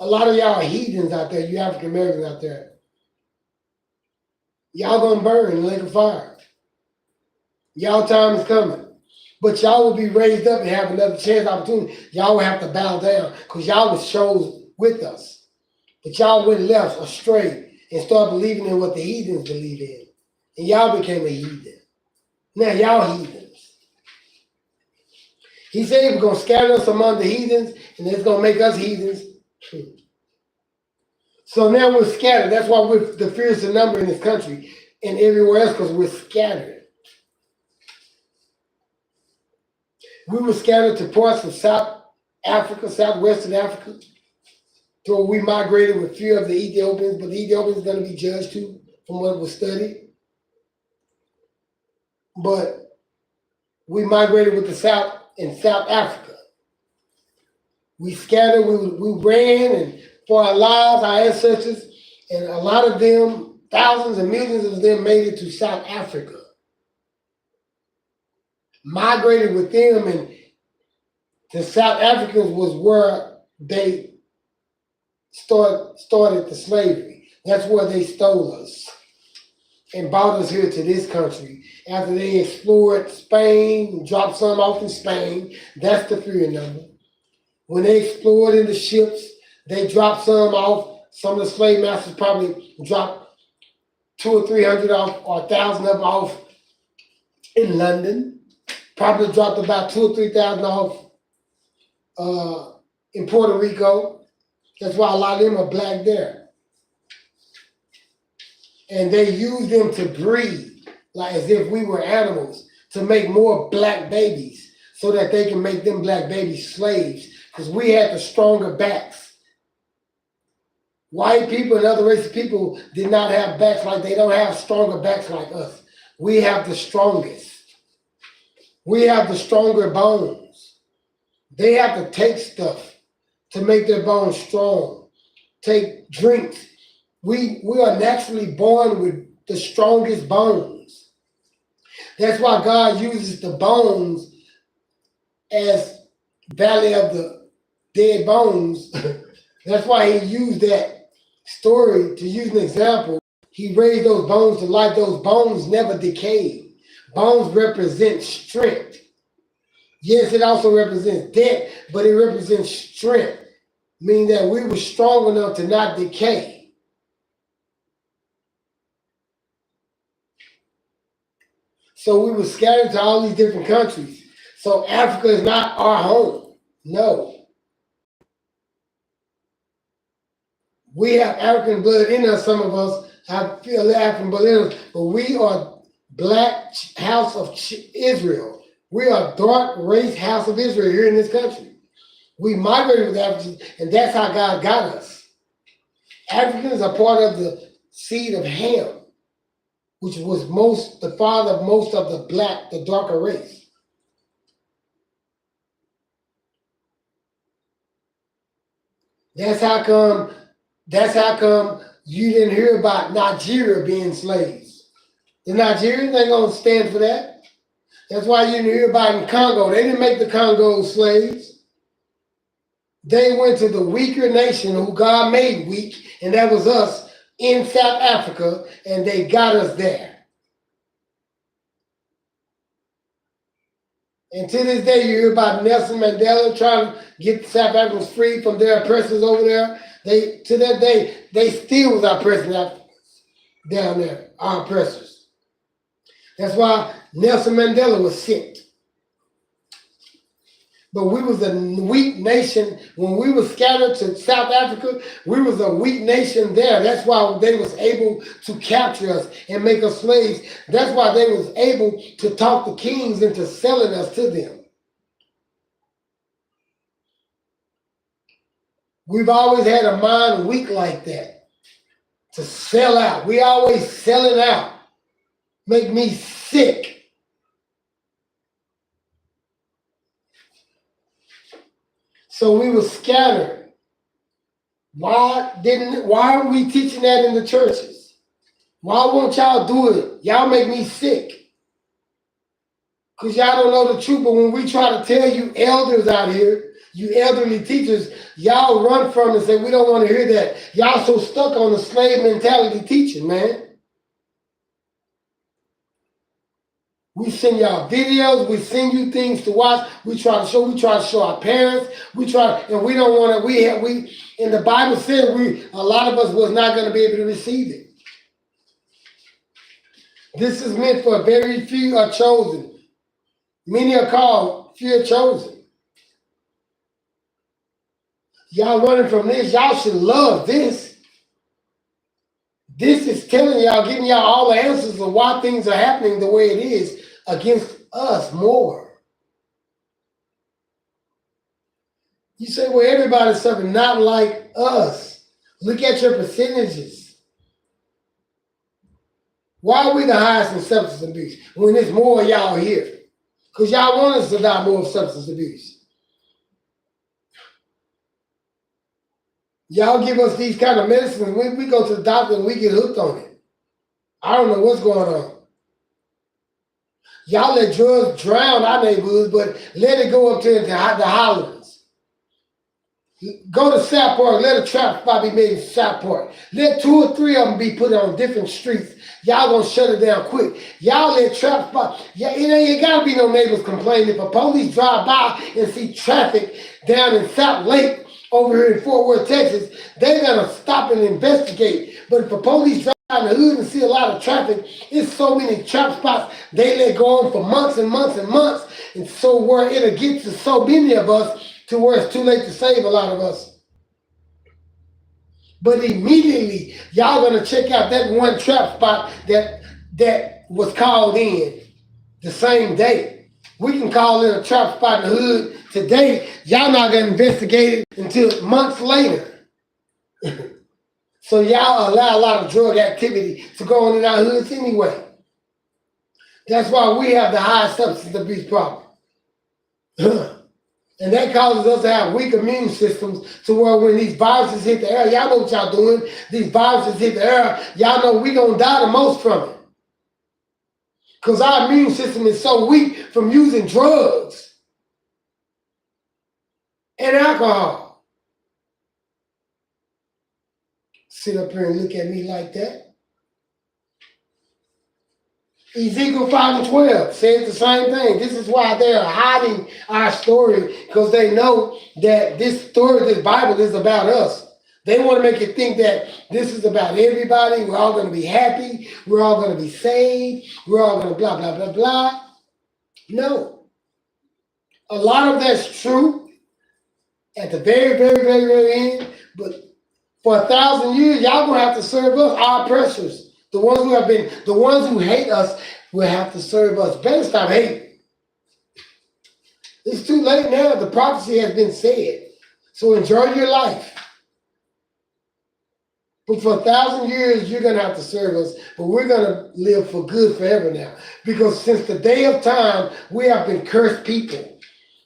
A lot of y'all are heathens out there, you African Americans out there. Y'all gonna burn in the lake of fire. Y'all time is coming. But y'all will be raised up and have another chance, opportunity. Y'all will have to bow down because y'all was chose with us. But y'all went left astray and started believing in what the heathens believe in. And y'all became a heathen. Now y'all heathens. He said we're going to scatter us among the heathens, and it's going to make us heathens. So now we're scattered. That's why we're the fewest in number in this country and everywhere else, because we're scattered. We were scattered to parts of South Africa, southwestern Africa, to where we migrated with few of the Ethiopians, but the Ethiopians are going to be judged too, from what was studied. But we migrated with the South in South Africa. We scattered, we ran, and for our lives, our ancestors, and a lot of them, thousands and millions of them made it to South Africa. Migrated with them, and the South Africans was where they started the slavery. That's where they stole us and brought us here to this country. After they explored Spain, dropped some off in Spain, that's the fewer number. When they explored in the ships, they dropped some off. Some of the slave masters probably dropped 200 or 300 off, or 1,000 of them off in London. Probably dropped about 2,000 or 3,000 off in Puerto Rico. That's why a lot of them are black there. And they use them to breed, like as if we were animals, to make more black babies so that they can make them black babies slaves, because we had the stronger backs. White people and other races of people did not have backs like they don't have stronger backs like us. We have the strongest. We have the stronger bones. They have to take stuff to make their bones strong. Take drinks. We are naturally born with the strongest bones. That's why God uses the bones as Valley of the Dead Bones. That's why he used that story to use an example. He raised those bones to life. Those bones never decayed. Bones represent strength. Yes, it also represents death, but it represents strength, meaning that we were strong enough to not decay. So we were scattered to all these different countries. So Africa is not our home. No. We have African blood in us. Some of us have African blood in us, but we are black house of Israel. We are dark race house of Israel here in this country. We migrated with Africans, and that's how God got us. Africans are part of the seed of Ham, which was the father of most of the darker race. That's how come you didn't hear about Nigeria being slaves. The Nigerians ain't gonna stand for that. That's why you didn't hear about in Congo. They didn't make the Congo slaves. They went to the weaker nation who God made weak, and that was us in South Africa, and they got us there. And to this day, you hear about Nelson Mandela trying to get South Africans free from their oppressors over there. To that day, they still was our oppressors down there, our oppressors. That's why Nelson Mandela was sent. But we was a weak nation. When we were scattered to South Africa, we was a weak nation there. That's why they was able to capture us and make us slaves. That's why they was able to talk the kings into selling us to them. We've always had a mind weak like that, to sell out. We always selling out. Make me sick. So we were scattered. Why are we teaching that in the churches? Why won't y'all do it? Y'all make me sick. Because y'all don't know the truth. But when we try to tell you elders out here, you elderly teachers, y'all run from it and say, we don't want to hear that. Y'all so stuck on the slave mentality teaching, man. We send y'all videos, we send you things to watch, we try to show our parents, and we don't want to, and the Bible said a lot of us was not going to be able to receive it. This is meant for very few are chosen. Many are called, few are chosen. Y'all running from this, y'all should love this. This is telling y'all, giving y'all all the answers of why things are happening the way it is against us more. You say, well, everybody's suffering, not like us. Look at your percentages. Why are we the highest in substance abuse when there's more of y'all here? Because y'all want us to die more of substance abuse. Y'all give us these kind of medicines. We go to the doctor and we get hooked on it. I don't know what's going on. Y'all let drugs drown our neighborhoods, but let it go up to the Highlands. Go to South Park, let a trap spot be made in South Park. Let 2 or 3 of them be put on different streets. Y'all gonna shut it down quick. Y'all let trap spot. Yeah, it ain't gotta be no neighbors complaining. If a police drive by and see traffic down in South Lake over here in Fort Worth, Texas, they gotta stop and investigate. But if a police drive in the hood and see a lot of traffic, it's so many trap spots they let go on for months and months and months, and so where it'll get to so many of us to where it's too late to save a lot of us. But immediately, y'all gonna check out that one trap spot that was called in the same day. We can call it a trap spot in the hood today. Y'all not gonna investigate it until months later. So y'all allow a lot of drug activity to go on in our hoods anyway. That's why we have the high substance abuse problem. And that causes us to have weak immune systems to where when these viruses hit the air, y'all know what y'all doing. These viruses hit the air, y'all know we gonna die the most from it. Because our immune system is so weak from using drugs and alcohol. Sit up here and look at me like that. Ezekiel 5:12 says the same thing. This is why they're hiding our story, because they know that this story, this Bible is about us. They want to make you think that this is about everybody. We're all going to be happy. We're all going to be saved. We're all going to blah, blah, blah, blah. No. A lot of that's true at the very, very, very, very end. But for 1,000 years, y'all going to have to serve us, our oppressors. The ones who hate us will have to serve us. Better stop hating. It's too late now. The prophecy has been said. So enjoy your life. But for 1,000 years, you're going to have to serve us, but we're going to live for good forever now. Because since the day of time, we have been cursed people.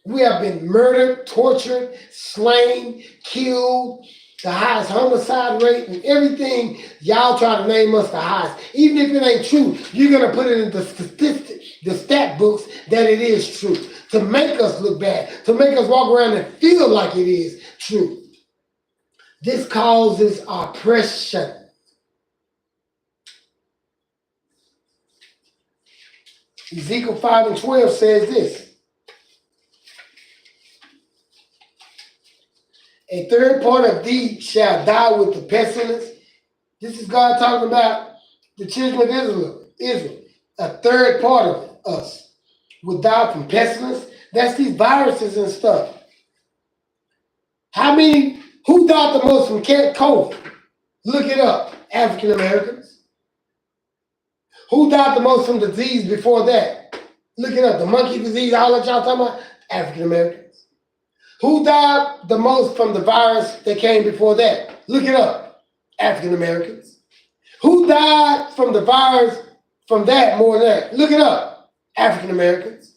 We have been murdered, tortured, slain, killed, the highest homicide rate and everything. Y'all try to name us the highest. Even if it ain't true, you're going to put it in the stat books that it is true. To make us look bad, to make us walk around and feel like it is true. This causes oppression. Ezekiel 5:12 says this. A third part of thee shall die with the pestilence. This is God talking about the children of Israel. A third part of us will die from pestilence. That's these viruses and stuff. Who died the most from COVID? Look it up. African Americans. Who died the most from disease before that? Look it up. The monkey disease, all that y'all talking about? African Americans. Who died the most from the virus that came before that? Look it up. African Americans. Who died from the virus from that more than that? Look it up. African Americans.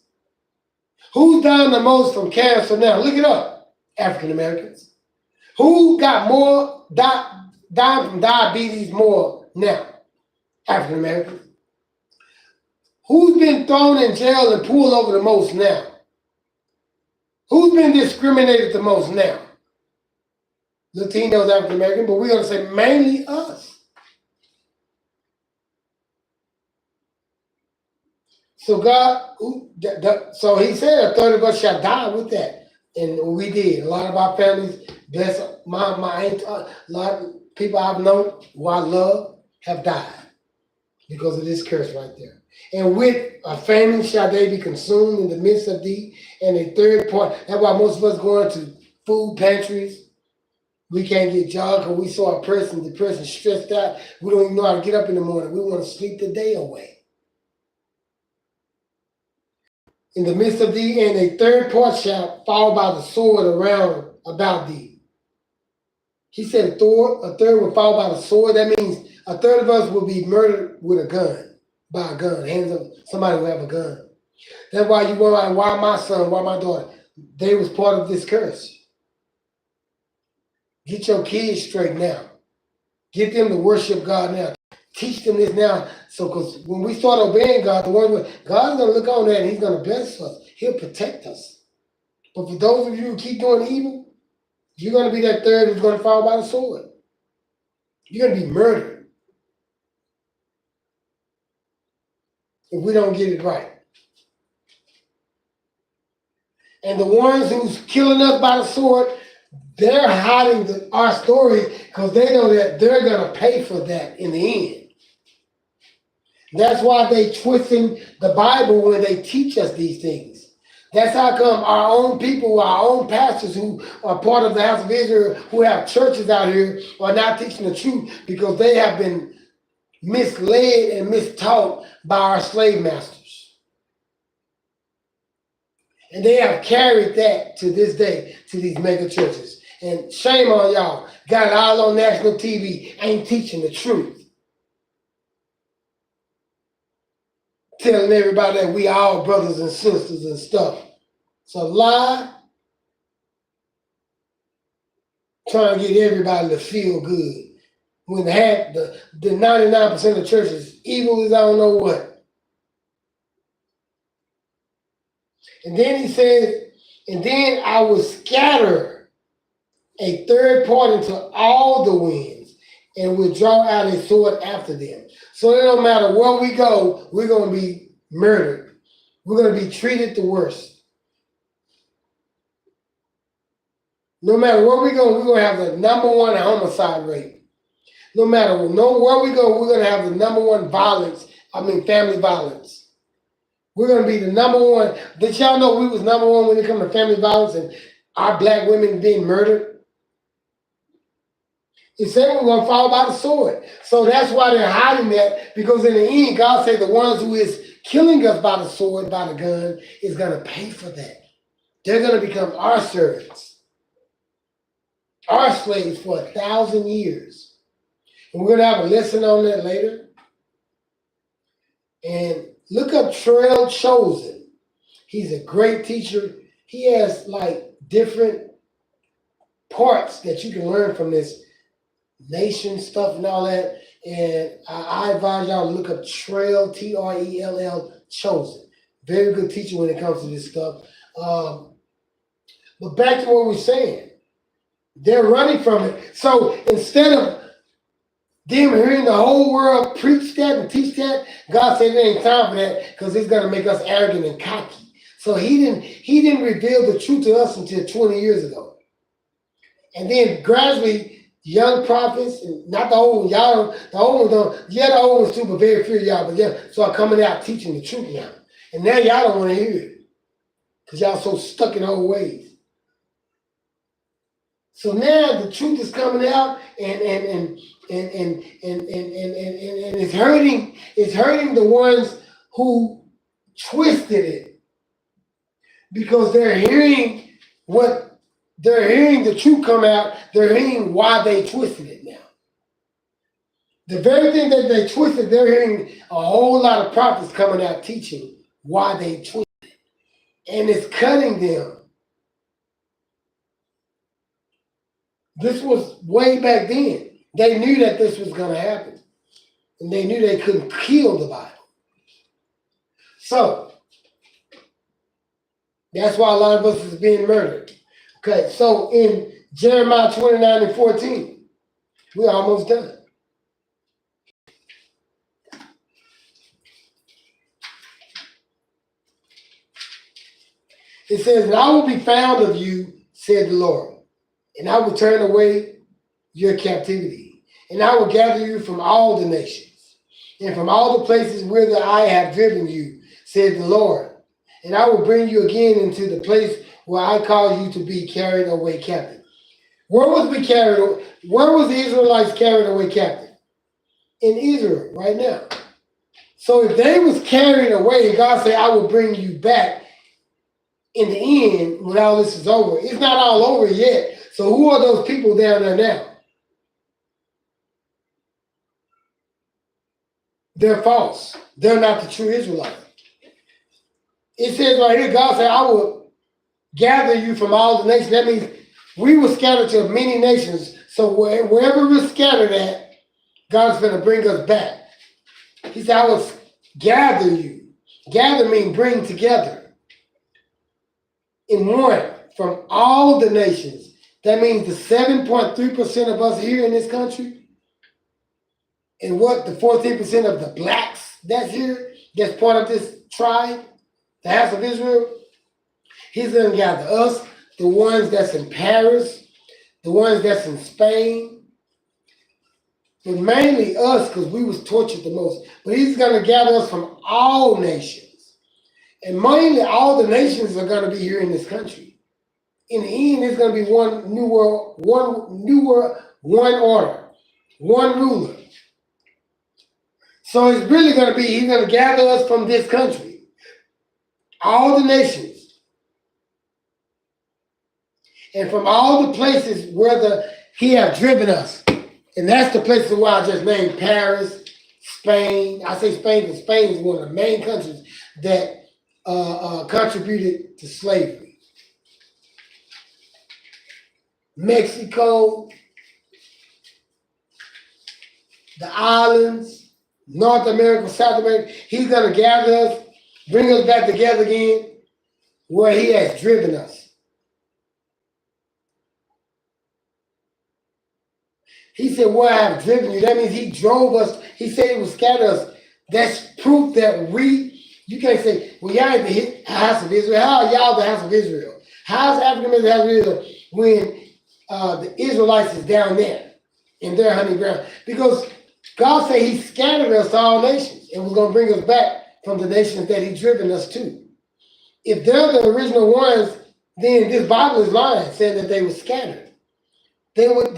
Who's dying the most from cancer now? Look it up. African Americans. Who got more dying from diabetes more now? African Americans. Who's been thrown in jail and pulled over the most now? Who's been discriminated the most now? Latinos, African American, but we're going to say mainly us. So so he said a third of us shall die with that. And we did. A lot of our families, bless my aunt, a lot of people I've known who I love have died because of this curse right there. And with a famine shall they be consumed in the midst of thee. And a third part, that's why most of us go into food pantries. We can't get jobs because we saw a person, the person stressed out. We don't even know how to get up in the morning. We want to sleep the day away. In the midst of thee, and a third part shall fall by the sword around about thee. He said a third will fall by the sword. That means a third of us will be murdered with a gun, by a gun, hands of somebody who have a gun. That's why you wonder why my son, why my daughter, they was part of this curse. Get your kids straight now. Get them to worship God now. Teach them this now. So, because when we start obeying God, God's going to look on that and he's going to bless us. He'll protect us. But for those of you who keep doing evil, you're going to be that third who's going to fall by the sword. You're going to be murdered if we don't get it right. And the ones who's killing us by the sword, they're hiding our story because they know that they're going to pay for that in the end. That's why they twisting the Bible when they teach us these things. That's how come our own people, our own pastors who are part of the house of Israel, who have churches out here, are not teaching the truth because they have been misled and mistaught by our slave masters. And they have carried that to this day to these mega churches. And shame on y'all. Got it all on national TV, ain't teaching the truth. Telling everybody that we all brothers and sisters and stuff. It's a lie. Trying to get everybody to feel good. When the 99% of churches evil as I don't know what. And then he says, and then I will scatter a third part into all the winds and will draw out a sword after them. So it don't matter where we go, we're going to be murdered. We're going to be treated the worst. No matter where we go, we're going to have the number one homicide rate. No matter where we go, we're going to have the number one family violence. We're going to be the number one. Did y'all know we was number one when it comes to family violence and our black women being murdered? He said we're going to fall by the sword. So that's why they're hiding that, because in the end, God said the ones who is killing us by the sword, by the gun, is going to pay for that. They're going to become our servants, our slaves for 1,000 years. And we're going to have a lesson on that later. And look up Trail Chosen. He's a great teacher. He has like different parts that you can learn from this nation stuff and all that. And I advise y'all to look up Trail, Trell, Chosen. Very good teacher when it comes to this stuff. But back to what we're saying. They're running from it. So instead of them hearing the whole world preach that and teach that, God said it ain't time for that because it's going to make us arrogant and cocky. So he didn't reveal the truth to us until 20 years ago. And then gradually, young prophets, and not the old ones, y'all, the old ones don't, yeah, the old ones too, but very few of y'all, but yeah, start coming out teaching the truth now. And now y'all don't want to hear it because y'all so stuck in old ways. So now the truth is coming out and it's hurting the ones who twisted it because they're hearing the truth come out, they're hearing why they twisted it now. The very thing that they twisted, they're hearing a whole lot of prophets coming out teaching why they twisted it. And it's cutting them. This was way back then. They knew that this was going to happen. And they knew they couldn't kill the Bible. So, that's why a lot of us is being murdered. Okay, so in Jeremiah 29:14, we're almost done. It says, "And I will be found of you, said the Lord, and I will turn away your captivity, and I will gather you from all the nations, and from all the places whither I have driven you, said the Lord, and I will bring you again into the place where I caused you to be carried away captive." Where was the Israelites carried away captive? In Israel, right now. So if they was carried away, and God said, "I will bring you back," in the end, when all this is over, it's not all over yet. So who are those people down there now? They're false. They're not the true Israelites. It says right here, God said, "I will gather you from all the nations." That means we were scattered to many nations. So wherever we're scattered at, God's going to bring us back. He said, "I will gather you." Gather means bring together. In one from all the nations. That means the 7.3% of us here in this country, and the 14% of the blacks that's here, that's part of this tribe, the house of Israel. He's going to gather us, the ones that's in Paris, the ones that's in Spain, but mainly us because we was tortured the most. But he's going to gather us from all nations. And mainly all the nations are going to be here in this country. In the end, it's going to be one new world, one order, one ruler. So it's really going to be, he's going to gather us from this country, all the nations, and from all the places where he have driven us. And that's the places where I just named: Paris, Spain. I say Spain because Spain is one of the main countries that contributed to slavery. Mexico, the islands, North America, South America. He's going to gather us, bring us back together again where he has driven us. He said, "Where I have driven you." That means he drove us. He said he would scatter us. That's proof that you can't say, "Well, y'all ain't the house of Israel." How are y'all the house of Israel? How's African American the house of Israel when the Israelites is down there in their hunting ground? Because God said he scattered us to all nations and was going to bring us back from the nations that he driven us to. If they're the original ones, then this Bible is lying, saying that they were scattered. They would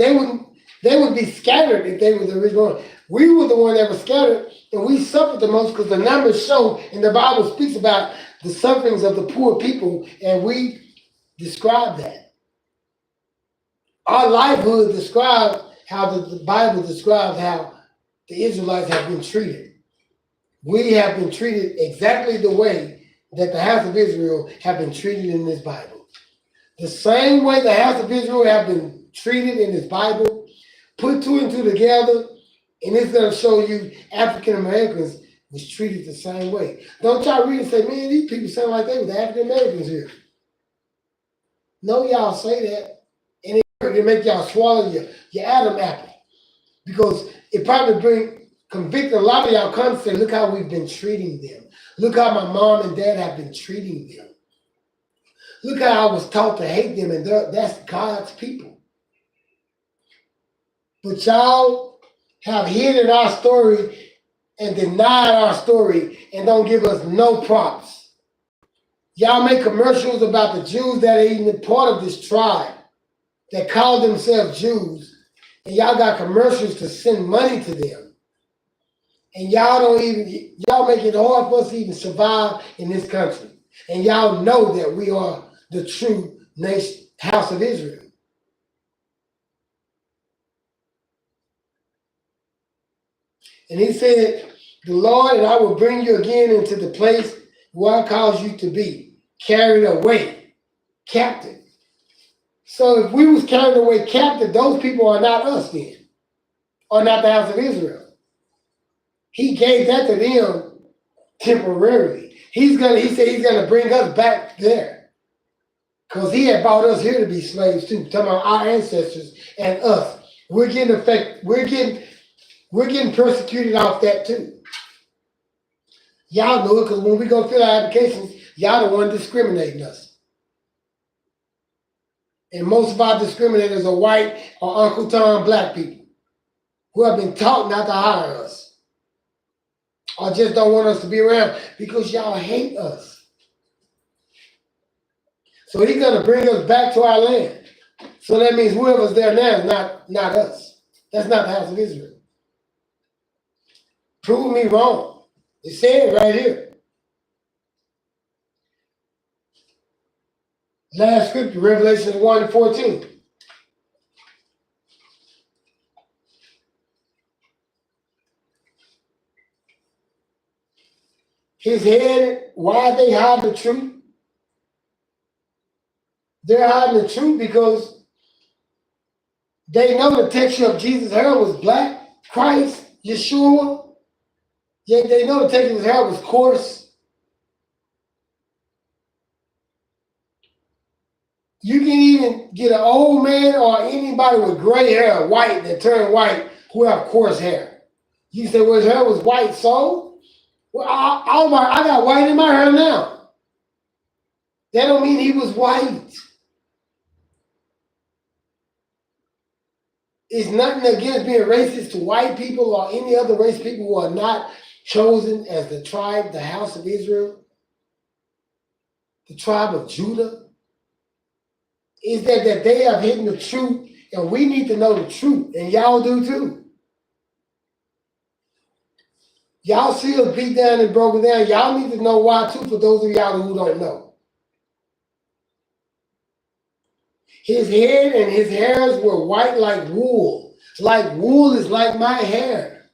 be scattered if they were the original ones. We were the one that was scattered, and we suffered the most because the numbers show, and the Bible speaks about the sufferings of the poor people, and we describe that. Our livelihood described how the Bible describes how the Israelites have been treated. We have been treated exactly the way that the house of Israel have been treated in this Bible. The same way the house of Israel have been treated in this Bible, put two and two together, and it's going to show you African Americans was treated the same way. Don't y'all read and say, man, these people sound like they were African Americans here. No, y'all say that, and it make y'all swallow your Adam apple. Because it probably convict a lot of y'all come and say, look how we've been treating them. Look how my mom and dad have been treating them. Look how I was taught to hate them, and that's God's people. But y'all have hidden our story and denied our story and don't give us no props. Y'all make commercials about the Jews that are even part of this tribe that call themselves Jews, and y'all got commercials to send money to them. And y'all make it hard for us to even survive in this country. And y'all know that we are the true nation, house of Israel. And he said, the Lord, and I will bring you again into the place where I caused you to be, carried away, captive. So if we was carried away captive, those people are not us then, or not the house of Israel. He gave that to them temporarily. He said he's gonna bring us back there. Because he had brought us here to be slaves too, talking about our ancestors and us. We're getting affected, we're getting persecuted off that too. Y'all know it because when we go fill our applications, y'all the one discriminating us. And most of our discriminators are white or Uncle Tom black people who have been taught not to hire us or just don't want us to be around because y'all hate us. So he's going to bring us back to our land. So that means whoever's there now is not us. That's not the house of Israel. Prove me wrong. It said right here. Last scripture, Revelation 1:14. His head, why they hide the truth? They're hiding the truth because they know the texture of Jesus' hair was black, Christ, Yeshua. Yet they know the texture of his hair was coarse. You can even get an old man or anybody with gray hair, white, that turned white, who have coarse hair. You say, well, his hair was white, so? Well, I got white in my hair now. That don't mean he was white. It's nothing against being racist to white people or any other race people who are not chosen as the tribe, the house of Israel, the tribe of Judah. Is that they have hidden the truth, and we need to know the truth, and y'all do too. Y'all see us beat down and broken down. Y'all need to know why too, for those of y'all who don't know. His head and his hairs were white like wool. Like wool is like my hair.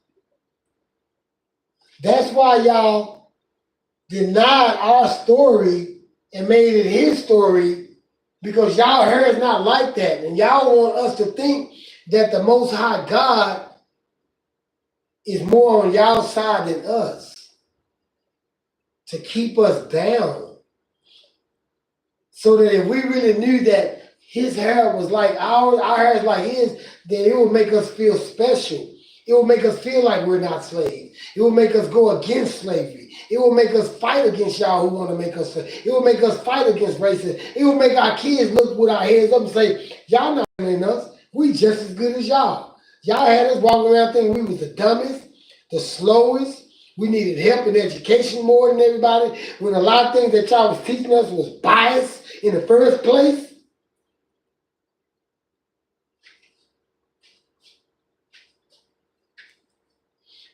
That's why y'all denied our story and made it his story, because y'all hair is not like that. And y'all want us to think that the Most High God is more on y'all's side than us, to keep us down. So that if we really knew that his hair was like ours, our hair is like his, then it would make us feel special. It will make us feel like we're not slaves. It will make us go against slavery. It will make us fight against y'all who want to make us. It will make us fight against racism. It will make our kids look with our heads up and say, y'all not in us. We just as good as y'all. Y'all had us walking around thinking we was the dumbest, the slowest. We needed help in education more than everybody. When a lot of things that y'all was teaching us was biased in the first place.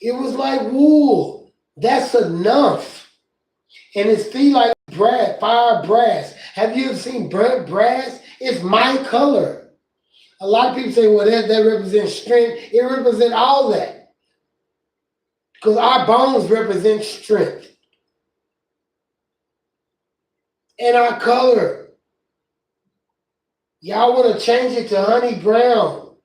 It was like wool. That's enough. And his feet like brass, fire brass. Have you ever seen burnt brass? It's my color. A lot of people say, well, that represents strength. It represents all that. Because our bones represent strength. And our color. Y'all want to change it to honey brown.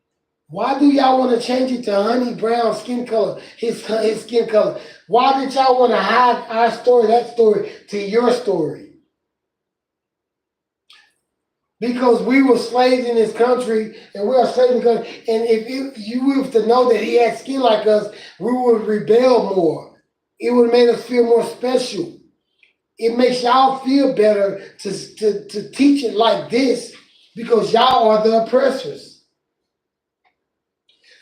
Why do y'all want to change it to honey brown skin color, his skin color? Why did y'all want to hide our story, that story, to your story? Because we were slaves in this country, and we are slaves in the country. And if you were to know that he had skin like us, we would rebel more. It would have made us feel more special. It makes y'all feel better to teach it like this because y'all are the oppressors.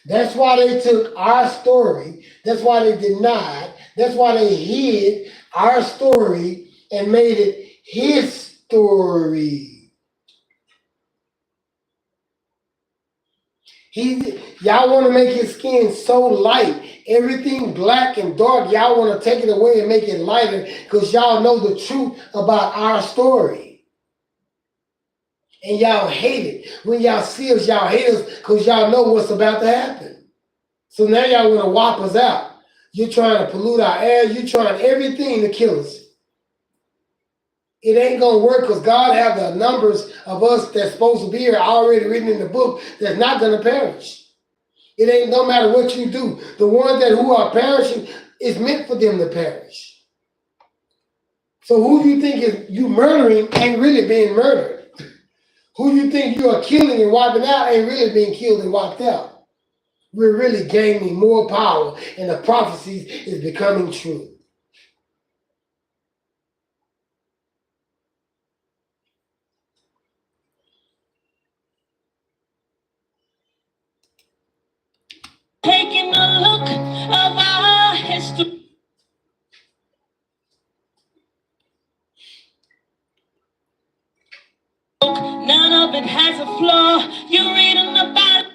That's why they took our story. That's why they denied. That's why they hid our story and made it his story. Y'all want to make his skin so light. Everything black and dark, y'all want to take it away and make it lighter because y'all know the truth about our story. And y'all hate it. When y'all see us, y'all hate us because y'all know what's about to happen. So now y'all want to wipe us out. You're trying to pollute our air. You're trying everything to kill us. It ain't going to work because God have the numbers of us that's supposed to be here already written in the book that's not going to perish. It ain't no matter what you do. The ones who are perishing is meant for them to perish. So who you think is you murdering ain't really being murdered. Who you think you are killing and wiping out ain't really being killed and wiped out. We're really gaining more power and the prophecies is becoming true. Taking a look of our history. None of it has a flaw. You're reading about it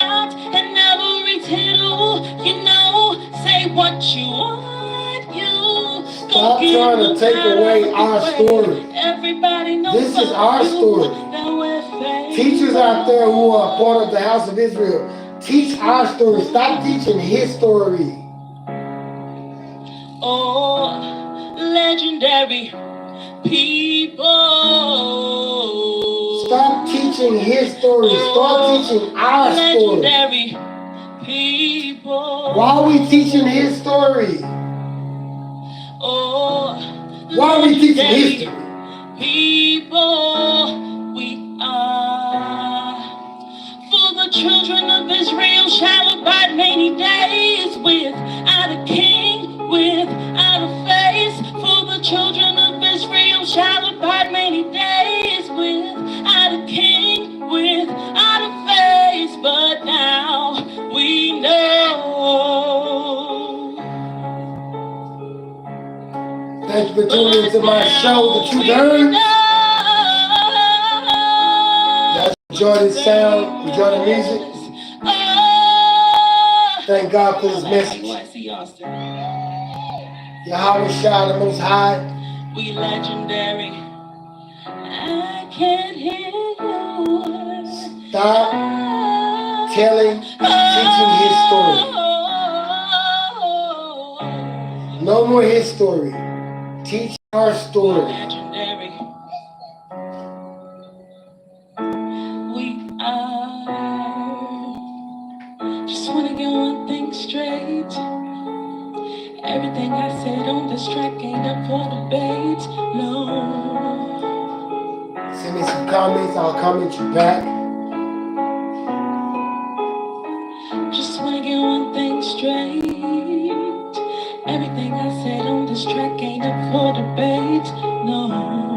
and every tittle, you know, say what you want. You stop trying to take away our story. Everybody knows this is our story. Teachers out there who are part of the house of Israel, teach our story. Stop teaching his story. Oh, legendary people. Stop teaching his story. Start teaching our story. Legendary people. Why are we teaching his story? Oh, why are we teaching history? People, we are. For the children of Israel shall abide many days without a king, without a face. For the children of Israel shall abide many days without a king, without a face. But now we know. Thank you for tuning into my show, The Truth Heard. Y'all enjoy this sound, enjoy the music. Thank God for this message. Yahweh Shah, the Most High. We legendary. I can't hear you. Stop telling, teaching his story. No more his story. Teach our story. Legendary. We are. Just wanna get one thing straight. Everything I said on this track ain't up for debate. No. Send me some comments. I'll comment you back. Just wanna get one thing straight. Everything I said on this track ain't up for debate. No.